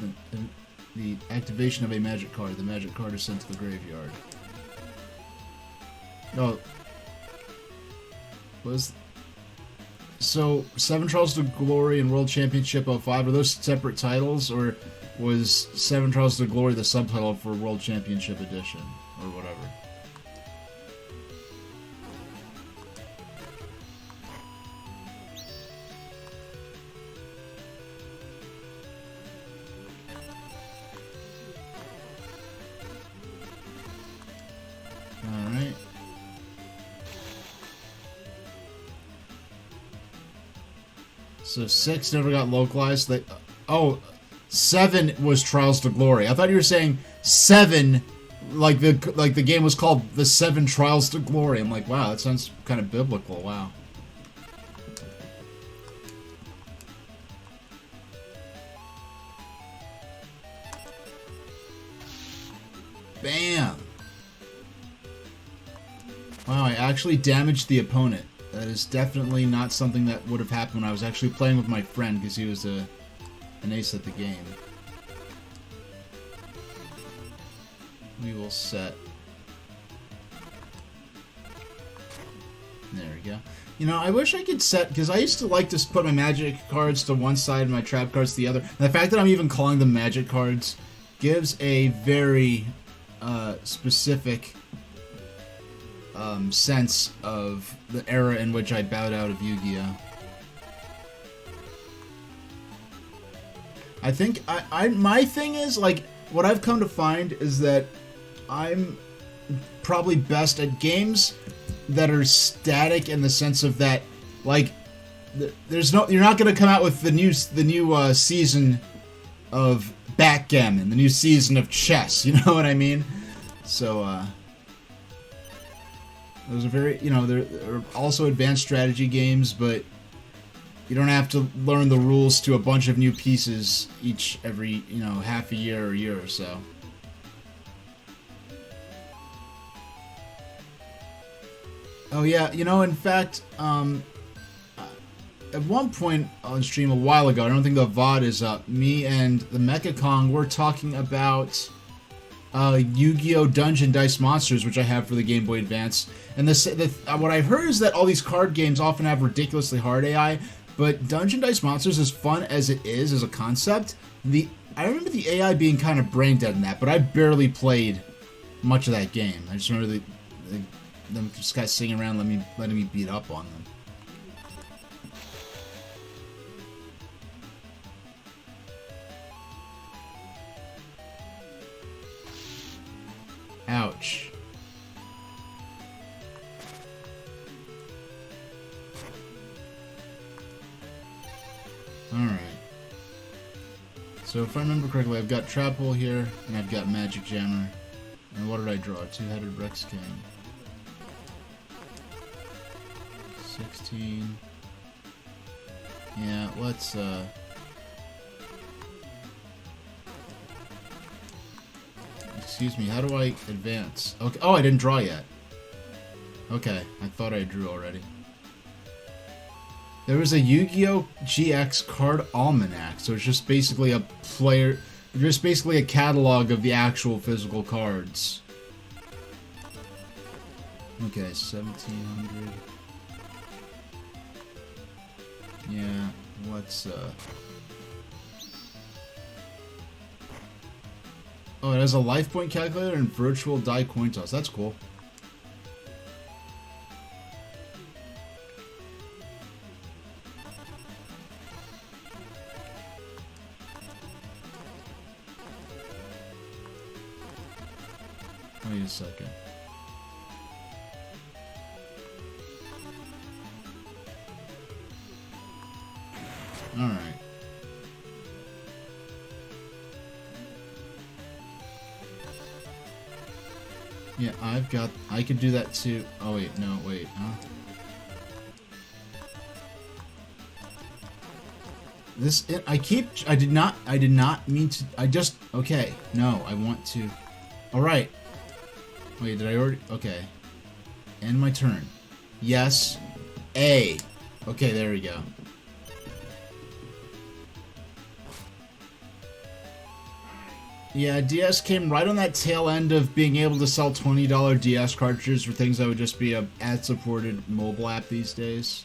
the activation of a magic card. The magic card is sent to the graveyard. Oh. So, 7 Trials to Glory and World Championship 05, are those separate titles, or was 7 Trials to Glory the subtitle for World Championship Edition, or whatever? Alright. So 6 never got localized. Oh, 7 was Trials to Glory. I thought you were saying 7, like the game was called the 7 Trials to Glory. I'm like, wow, that sounds kind of biblical. Wow. Bam. Wow, I actually damaged the opponent. That is definitely not something that would have happened when I was actually playing with my friend, because he was an ace at the game. We will set... There we go. You know, I wish I could set... Because I used to like to put my magic cards to one side and my trap cards to the other. And the fact that I'm even calling them magic cards gives a very specific... sense of the era in which I bowed out of Yu-Gi-Oh! I think my thing is, like, what I've come to find is that I'm probably best at games that are static in the sense of that, like, you're not going to come out with the new season of backgammon, the new season of chess. You know what I mean? So those are very, there are also advanced strategy games, but you don't have to learn the rules to a bunch of new pieces every half a year or year or so. Oh yeah, in fact, at one point on stream a while ago, I don't think the VOD is up, me and the Mecha Kong were talking about Yu-Gi-Oh! Dungeon Dice Monsters, which I have for the Game Boy Advance. And what I've heard is that all these card games often have ridiculously hard AI, but Dungeon Dice Monsters, as fun as it is as a concept, I remember the AI being kind of brain dead in that, but I barely played much of that game. I just remember them just guys sitting around letting me beat up on them. Ouch. Alright. So if I remember correctly, I've got Trap Hole here, and I've got Magic Jammer. And what did I draw? Two-headed Rex King. 16. Yeah, let's, Excuse me, how do I advance? Okay. Oh, I didn't draw yet. Okay, I thought I drew already. There was a Yu-Gi-Oh! GX card almanac, so it's just basically a catalog of the actual physical cards. Okay, 1700. Yeah, what's Oh, it has a life point calculator and virtual die coin toss. That's cool. Wait a second. Alright. Yeah, I could do that too. Oh wait, no, wait, huh? I did not mean to, okay, no, I want to, alright. Wait, did I already, okay. End my turn. Yes. A. Okay, there we go. Yeah, DS came right on that tail end of being able to sell $20 DS cartridges for things that would just be a ad-supported mobile app these days.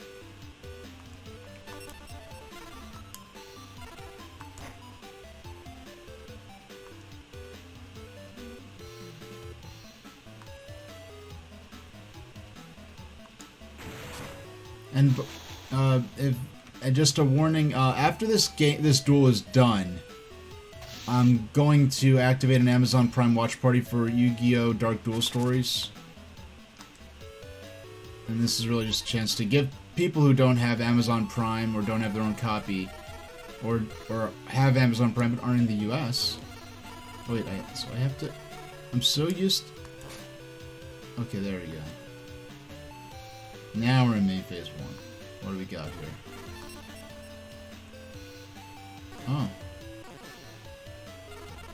And just a warning, after this duel is done, I'm going to activate an Amazon Prime watch party for Yu-Gi-Oh! Dark Duel Stories. And this is really just a chance to give people who don't have Amazon Prime or don't have their own copy, or have Amazon Prime but aren't in the US. Wait, so I have to... I'm so used... Okay, there we go. Now we're in main phase 1. What do we got here? Oh.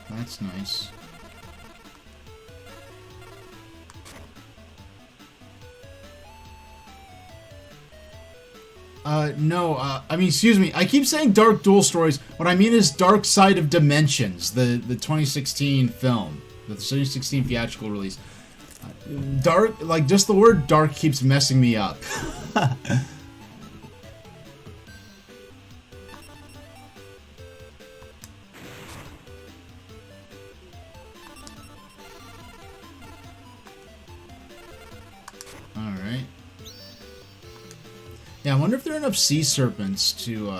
That's nice. No, I mean, excuse me, I keep saying Dark Duel Stories. What I mean is Dark Side of Dimensions, the 2016 film, the 2016 theatrical release. Dark, like, just the word dark keeps messing me up. Alright. Yeah, I wonder if there are enough sea serpents to,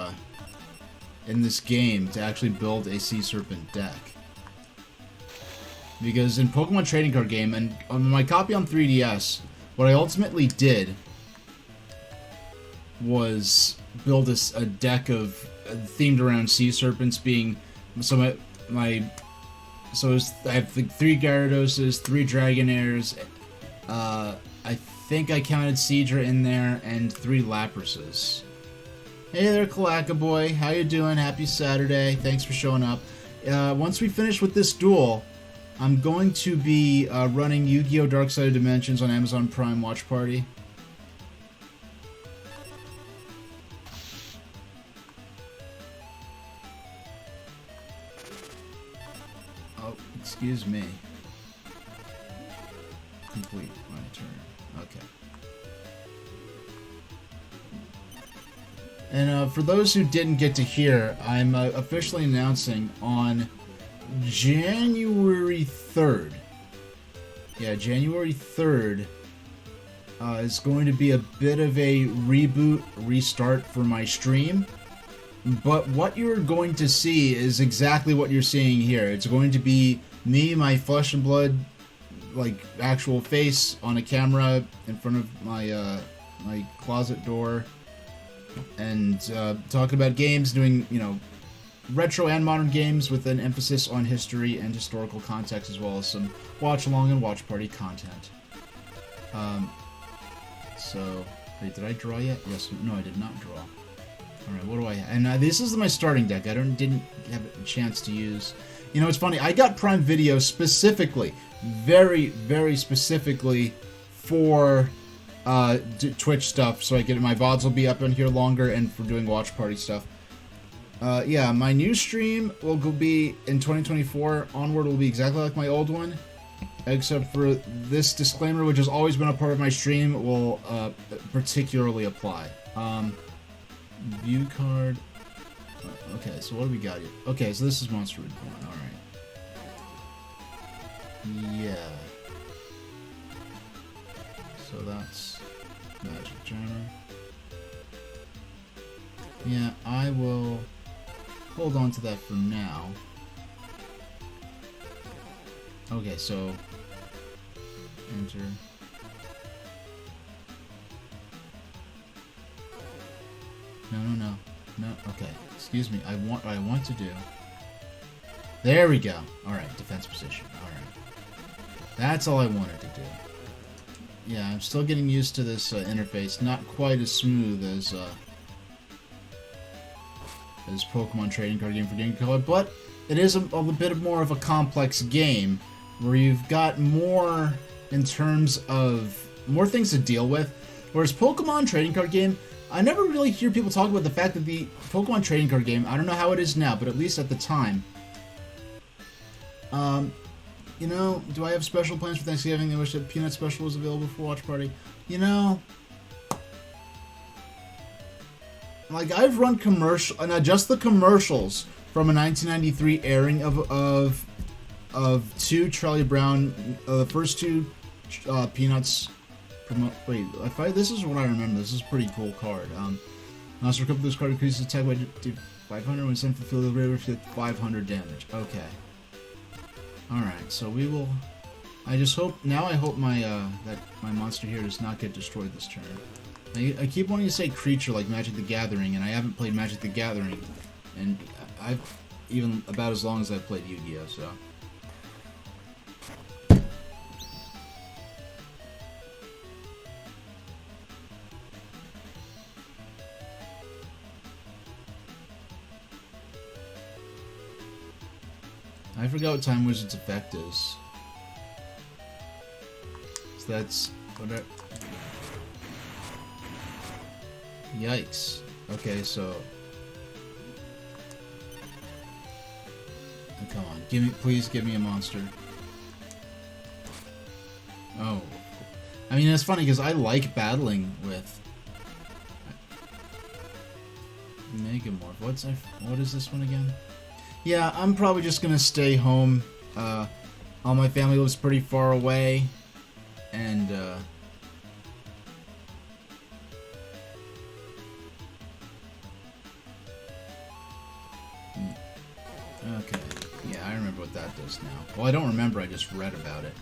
in this game to actually build a Sea Serpent deck. Because in Pokemon Trading Card Game, and on my copy on 3DS, what I ultimately did was build a deck of themed around Sea Serpents being... So I have 3 Gyarados, 3 Dragonairs, I think I counted Seadra in there, and 3 Laprases. Hey there, Kalaka Boy. How you doing? Happy Saturday. Thanks for showing up. Once we finish with this duel, I'm going to be running Yu-Gi-Oh! Dark Side of Dimensions on Amazon Prime Watch Party. Oh, excuse me. Complete my turn. Okay. And for those who didn't get to hear, I'm officially announcing on January 3rd. Yeah, January 3rd is going to be a bit of a restart for my stream. But what you're going to see is exactly what you're seeing here. It's going to be me, my flesh and blood, like actual face on a camera in front of my my closet door, and talking about games, doing, you know, retro and modern games with an emphasis on history and historical context, as well as some watch along and watch party content. So wait, did I draw yet? Yes. No, I did not draw. Alright, what do I have? And this is my starting deck. I didn't have a chance to use... You know, it's funny. I got Prime Video specifically, very, very specifically for Twitch stuff, so I get my VODs will be up on here longer, and for doing watch party stuff. Yeah, my new stream will be in 2024. Onward will be exactly like my old one, except for this disclaimer, which has always been a part of my stream, will particularly apply. View card. Okay, so what do we got here? Okay, so this is Monster Reborn. Alright. Yeah. So that's Magic Jammer. Yeah, I will hold on to that for now. Okay, so enter. No, okay. Excuse me. What I want to do. There we go. Alright, defense position. Alright. That's all I wanted to do. Yeah, I'm still getting used to this interface. Not quite as smooth as Pokemon Trading Card Game for Game Color, but it is a bit more of a complex game where you've got more in terms of more things to deal with. Whereas Pokemon Trading Card Game, I never really hear people talk about the fact that the Pokemon Trading Card Game, I don't know how it is now, but at least at the time, you know, do I have special plans for Thanksgiving? I wish that Peanut Special was available for Watch Party. You know, like, I've run commercial, and just the commercials from a 1993 airing of 2 Charlie Brown, the first 2 Peanuts. Wait, this is what I remember. This is a pretty cool card. Monster Cup, this card increases attack by 500 when sent from field of the river for 500 damage. Okay. Alright, so we will... I just hope... Now I hope my that my monster here does not get destroyed this turn. I keep wanting to say creature like Magic the Gathering, and I haven't played Magic the Gathering, and I've even about as long as I've played Yu-Gi-Oh, so... I forgot what Time Wizard's effect is. So that's... whatever. Yikes. Okay, so... oh, come on. Please give me a monster. Oh. I mean, it's funny, because I like battling with... Megamorph. What is this one again? Yeah, I'm probably just gonna stay home. All my family lives pretty far away, and Okay. Yeah, I remember what that does now. Well, I don't remember, I just read about it.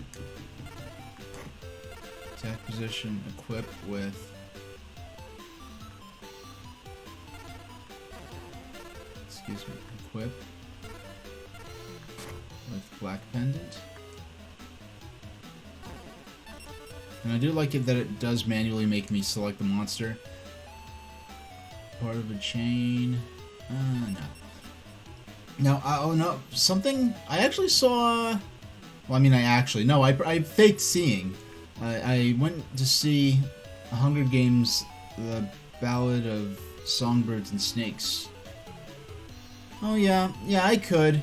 Attack position, equip with... Excuse me, equip with Black Pendant. And I do like it that it does manually make me select the monster. Part of a chain. No. No, oh no, something I actually saw. Well, I mean, I faked seeing. I went to see Hunger Games: The Ballad of Songbirds and Snakes. Oh yeah, I could.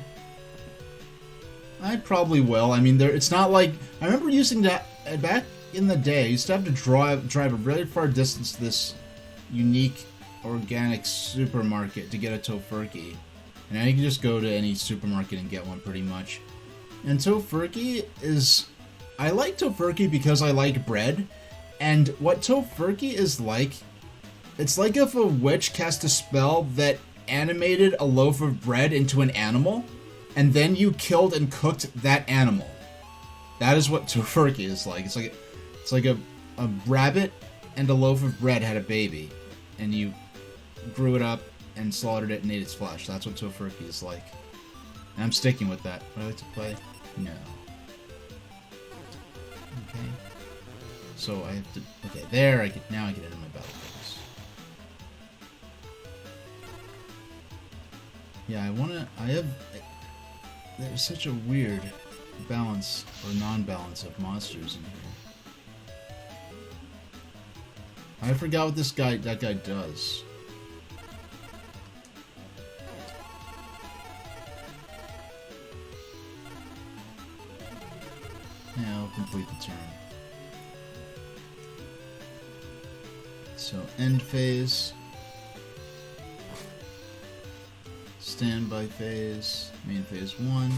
I probably will. I mean, it's not like I remember using that back in the day. I used to have to drive a really far distance to this unique organic supermarket to get a tofurkey. And now you can just go to any supermarket and get one pretty much. And tofurkey is... I like tofurkey because I like bread. And what tofurkey is like... It's like if a witch cast a spell that animated a loaf of bread into an animal. And then you killed and cooked that animal. That is what tofurkey is like. It's like a rabbit and a loaf of bread had a baby. And you grew it up and slaughtered it and ate its flesh. That's what tofurkey is like. And I'm sticking with that. Would I like to play? No. Okay. So I have to... Okay, there now I get into my battle phase. Yeah, there's such a weird balance or non-balance of monsters in here. I forgot what that guy does. Yeah, I'll complete the turn. So, end phase. Standby phase. Main phase 1.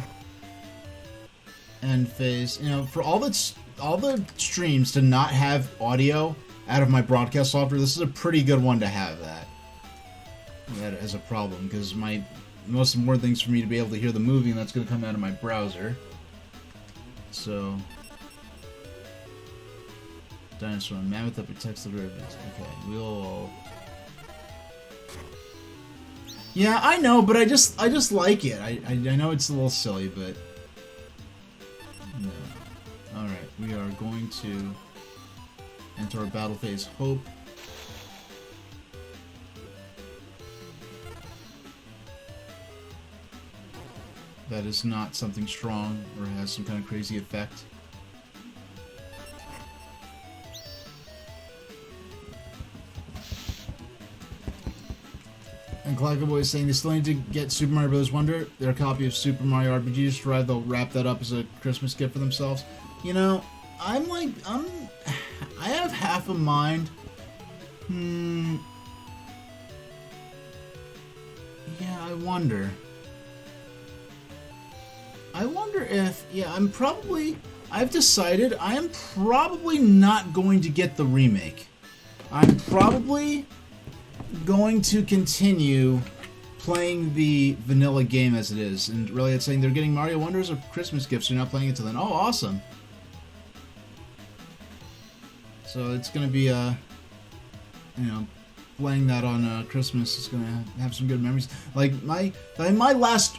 End phase. You know, for all the streams to not have audio out of my broadcast software, this is a pretty good one to have that as a problem, because my most important thing is for me to be able to hear the movie, and that's going to come out of my browser. So, dinosaur mammoth that protects the rivers. Okay, we'll. Yeah, I know, but I just like it. I know it's a little silly, but no. All right, we are going to enter our battle phase. Hope. That is not something strong or has some kind of crazy effect. And Clackaboy is saying they still need to get Super Mario Bros. Wonder, their copy of Super Mario RPG. Just right, they'll wrap that up as a Christmas gift for themselves. You know, I have half a mind. Yeah, I wonder if, I've decided I am probably not going to get the remake. I'm probably going to continue playing the vanilla game as it is. And really, it's saying they're getting Mario Wonder as a Christmas gift, so you're not playing it till then. Oh, awesome. So it's going to be, playing that on Christmas is going to have some good memories. Like, my last,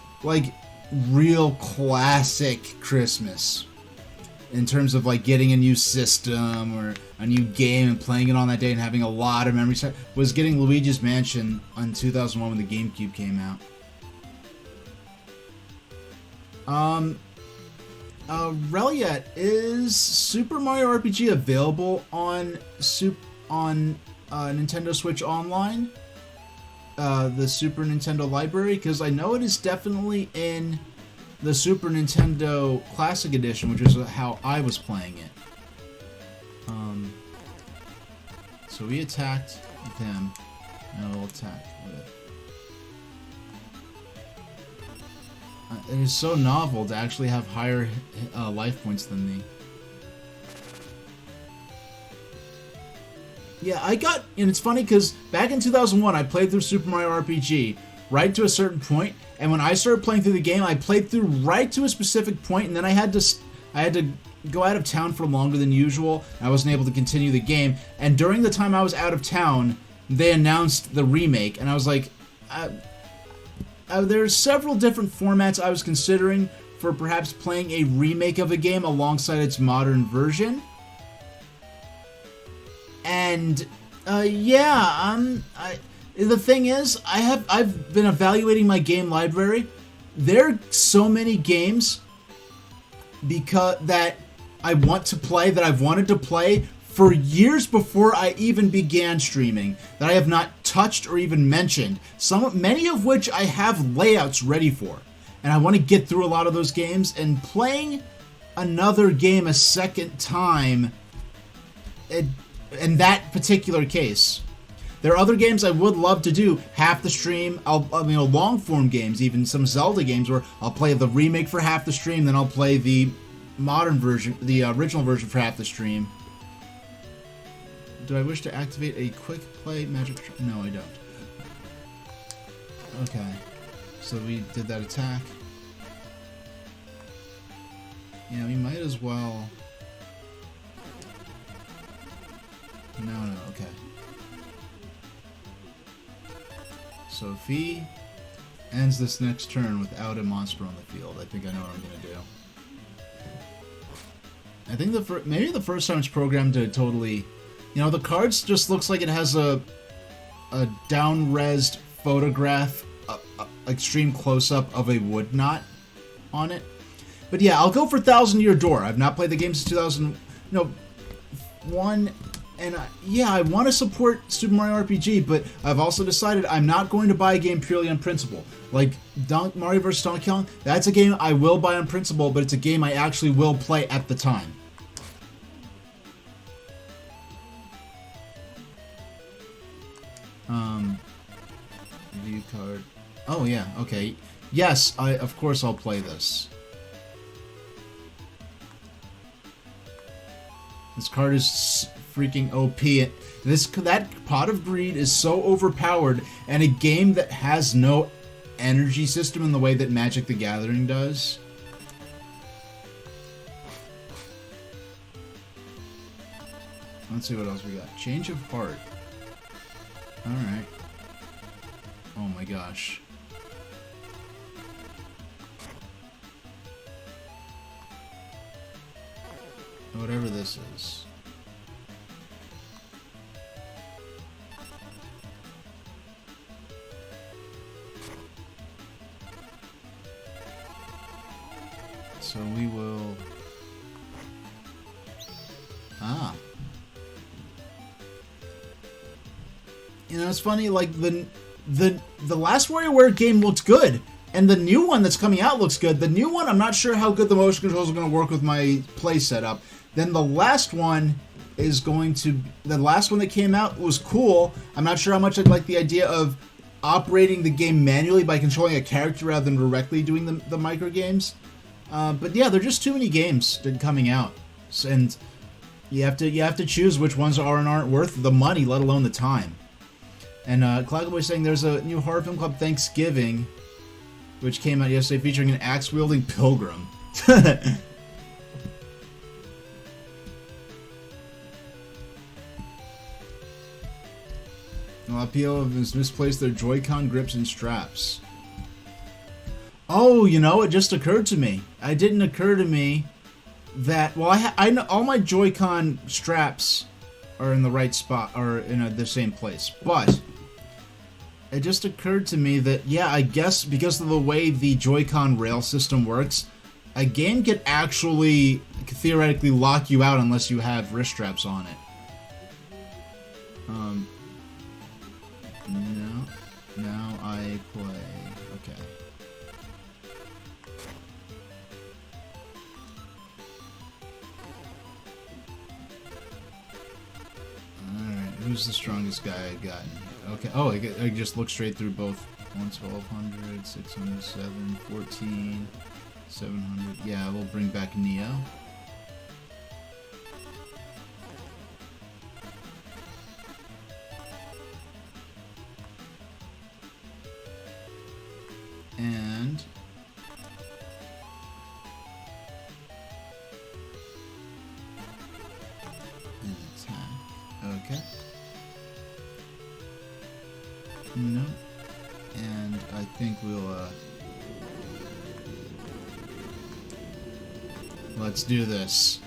real classic Christmas in terms of getting a new system or a new game and playing it on that day and having a lot of memories was getting Luigi's Mansion on 2001 when the GameCube came out. Reliet, is Super Mario RPG available on Nintendo Switch Online? The Super Nintendo library, because I know it is definitely in the Super Nintendo Classic Edition, which is how I was playing it. So we attacked with him. Now we'll attack with. It is so novel to actually have higher life points than me. Yeah, and it's funny because back in 2001, I played through Super Mario RPG right to a certain point, and when I started playing through the game, I played through right to a specific point, and then I had to go out of town for longer than usual. I wasn't able to continue the game, and during the time I was out of town, they announced the remake, and I was like, there's several different formats I was considering for perhaps playing a remake of a game alongside its modern version. And the thing is, I've been evaluating my game library. There are so many games that I want to play, that I've wanted to play for years before I even began streaming, that I have not touched or even mentioned. Many of which I have layouts ready for, and I want to get through a lot of those games. And playing another game a second time, in that particular case, there are other games I would love to do half the stream. Long form games, even some Zelda games, where I'll play the remake for half the stream, then I'll play the modern version, the original version for half the stream. Do I wish to activate a quick play magic? No, I don't. Okay, so we did that attack. Yeah, we might as well. No, okay. So if he ends this next turn without a monster on the field, I think I know what I'm gonna do. I think maybe the first time it's programmed to totally, the cards just looks like it has a down-resed photograph, extreme close-up of a wood knot on it. But yeah, I'll go for Thousand Year Door. I've not played the game since 2001, and I want to support Super Mario RPG, but I've also decided I'm not going to buy a game purely on principle. Like Mario vs. Donkey Kong, that's a game I will buy on principle, but it's a game I actually will play at the time. Review card. Oh yeah, okay. Yes, of course I'll play this card is freaking OP. That Pot of Greed is so overpowered, and a game that has no energy system in the way that Magic the Gathering does. Let's see what else we got. Change of Heart. Alright. Oh my gosh. Whatever this is. So we will... It's funny, like, the last WarioWare game looked good, and the new one that's coming out looks good. The new one, I'm not sure how good the motion controls are going to work with my play setup. Then the last one is going to... The last one that came out was cool. I'm not sure how much I'd like the idea of operating the game manually by controlling a character rather than directly doing the micro games. But yeah, there are just too many games coming out, and you have to choose which ones are and aren't worth the money, let alone the time. And Claggle was saying there's a new horror film called Thanksgiving, which came out yesterday, featuring an axe-wielding pilgrim. A lot of people have misplaced their Joy-Con grips and straps. Oh, it just occurred to me. It didn't occur to me that... Well, I know all my Joy-Con straps are in the right spot, or in the same place. But it just occurred to me that, yeah, I guess because of the way the Joy-Con rail system works, a game could actually theoretically lock you out unless you have wrist straps on it. Now I play. Okay. Alright, who's the strongest guy I've gotten? Okay, oh, I just look straight through both. 1200, 607, 14, 700. Yeah, we'll bring back Neo. think we'll, let's do this.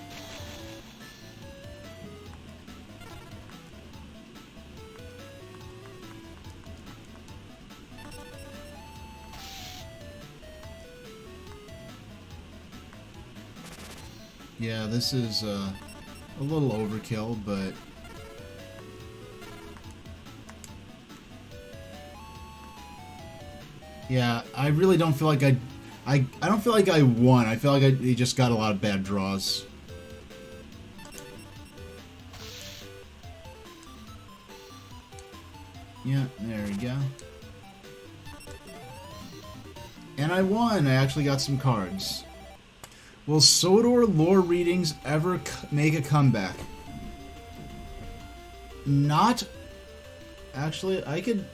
Yeah, this is a little overkill, but yeah, I really don't feel like I don't feel like I won. I feel like I just got a lot of bad draws. Yeah, there we go. And I won. I actually got some cards. Will Sodor lore readings ever make a comeback? Not... Actually, I could...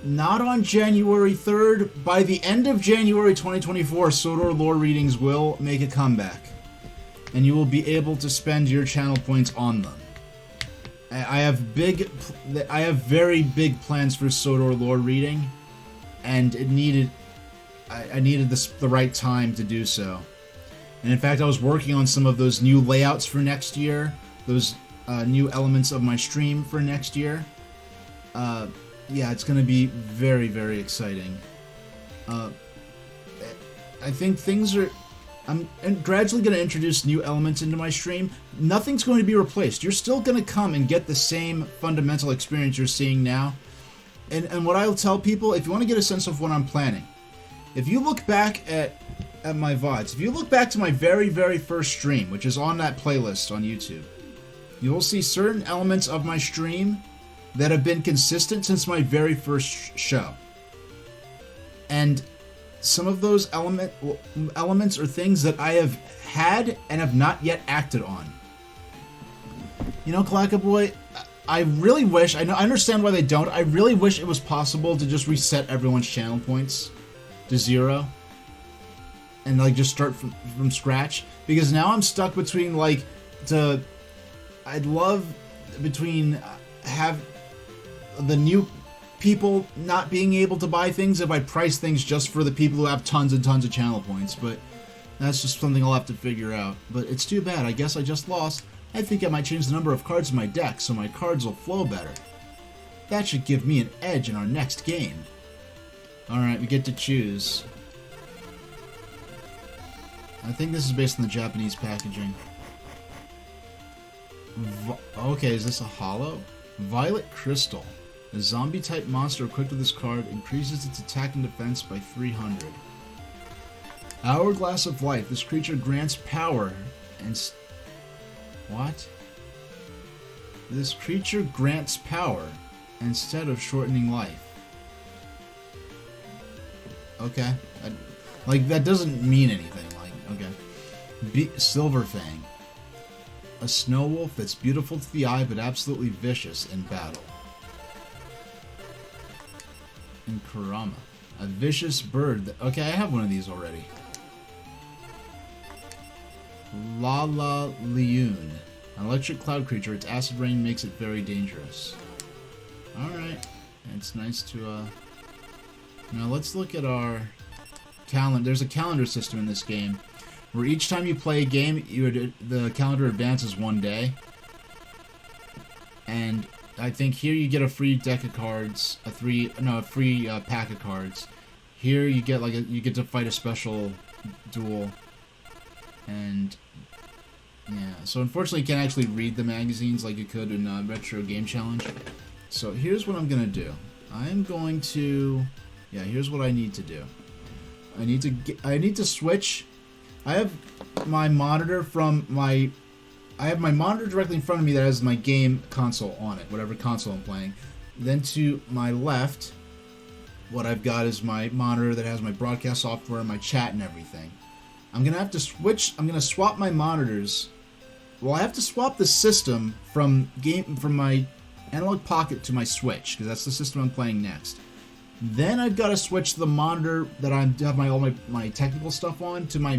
Not on January 3rd. By the end of January 2024, Sodor lore readings will make a comeback. And you will be able to spend your channel points on them. I have very big plans for Sodor lore reading. And it needed... I needed the right time to do so. And in fact, I was working on some of those new layouts for next year. Those new elements of my stream for next year. Yeah, it's going to be very, very exciting. I think things are... I'm gradually going to introduce new elements into my stream. Nothing's going to be replaced. You're still going to come and get the same fundamental experience you're seeing now. And what I'll tell people, if you want to get a sense of what I'm planning, if you look back at my VODs, if you look back to my very, very first stream, which is on that playlist on YouTube, you will see certain elements of my stream that have been consistent since my very first show. And some of those elements are things that I have had and have not yet acted on. You know, Clackaboy, I really wish, I understand why they don't, I really wish it was possible to just reset everyone's channel points to 0. And like just start from scratch, because now I'm stuck between like I'd love between have the new people not being able to buy things if I price things just for the people who have tons and tons of channel points, but that's just something I'll have to figure out. But it's too bad. I guess I just lost. I think I might change the number of cards in my deck so my cards will flow better. That should give me an edge in our next game. Alright, we get to choose. I think this is based on the Japanese packaging. Okay, is this a holo? Violet Crystal. A zombie-type monster equipped with this card increases its attack and defense by 300. Hourglass of Life. This creature grants power and... What? This creature grants power instead of shortening life. Okay. Like, that doesn't mean anything. Okay. Silver Fang. A snow wolf that's beautiful to the eye but absolutely vicious in battle. And Kurama. A vicious bird that... Okay, I have one of these already. Lala Leun. An electric cloud creature. Its acid rain makes it very dangerous. Alright. It's nice to, Now let's look at our calendar. There's a calendar system in this game, where each time you play a game, the calendar advances 1 day. And I think here you get a free deck of cards, a free pack of cards. Here you get you get to fight a special duel. And yeah, so unfortunately you can't actually read the magazines like you could in Retro Game Challenge. So here's what I'm gonna do. I'm going to, yeah, here's what I need to do. I need to switch. I have my monitor I have my monitor directly in front of me that has my game console on it, whatever console I'm playing. Then to my left, what I've got is my monitor that has my broadcast software, my chat, and everything. I'm gonna have to switch. I'm gonna swap my monitors. Well, I have to swap the system from my Analog Pocket to my Switch, because that's the system I'm playing next. Then I've got to switch the monitor that I have all my technical stuff on to my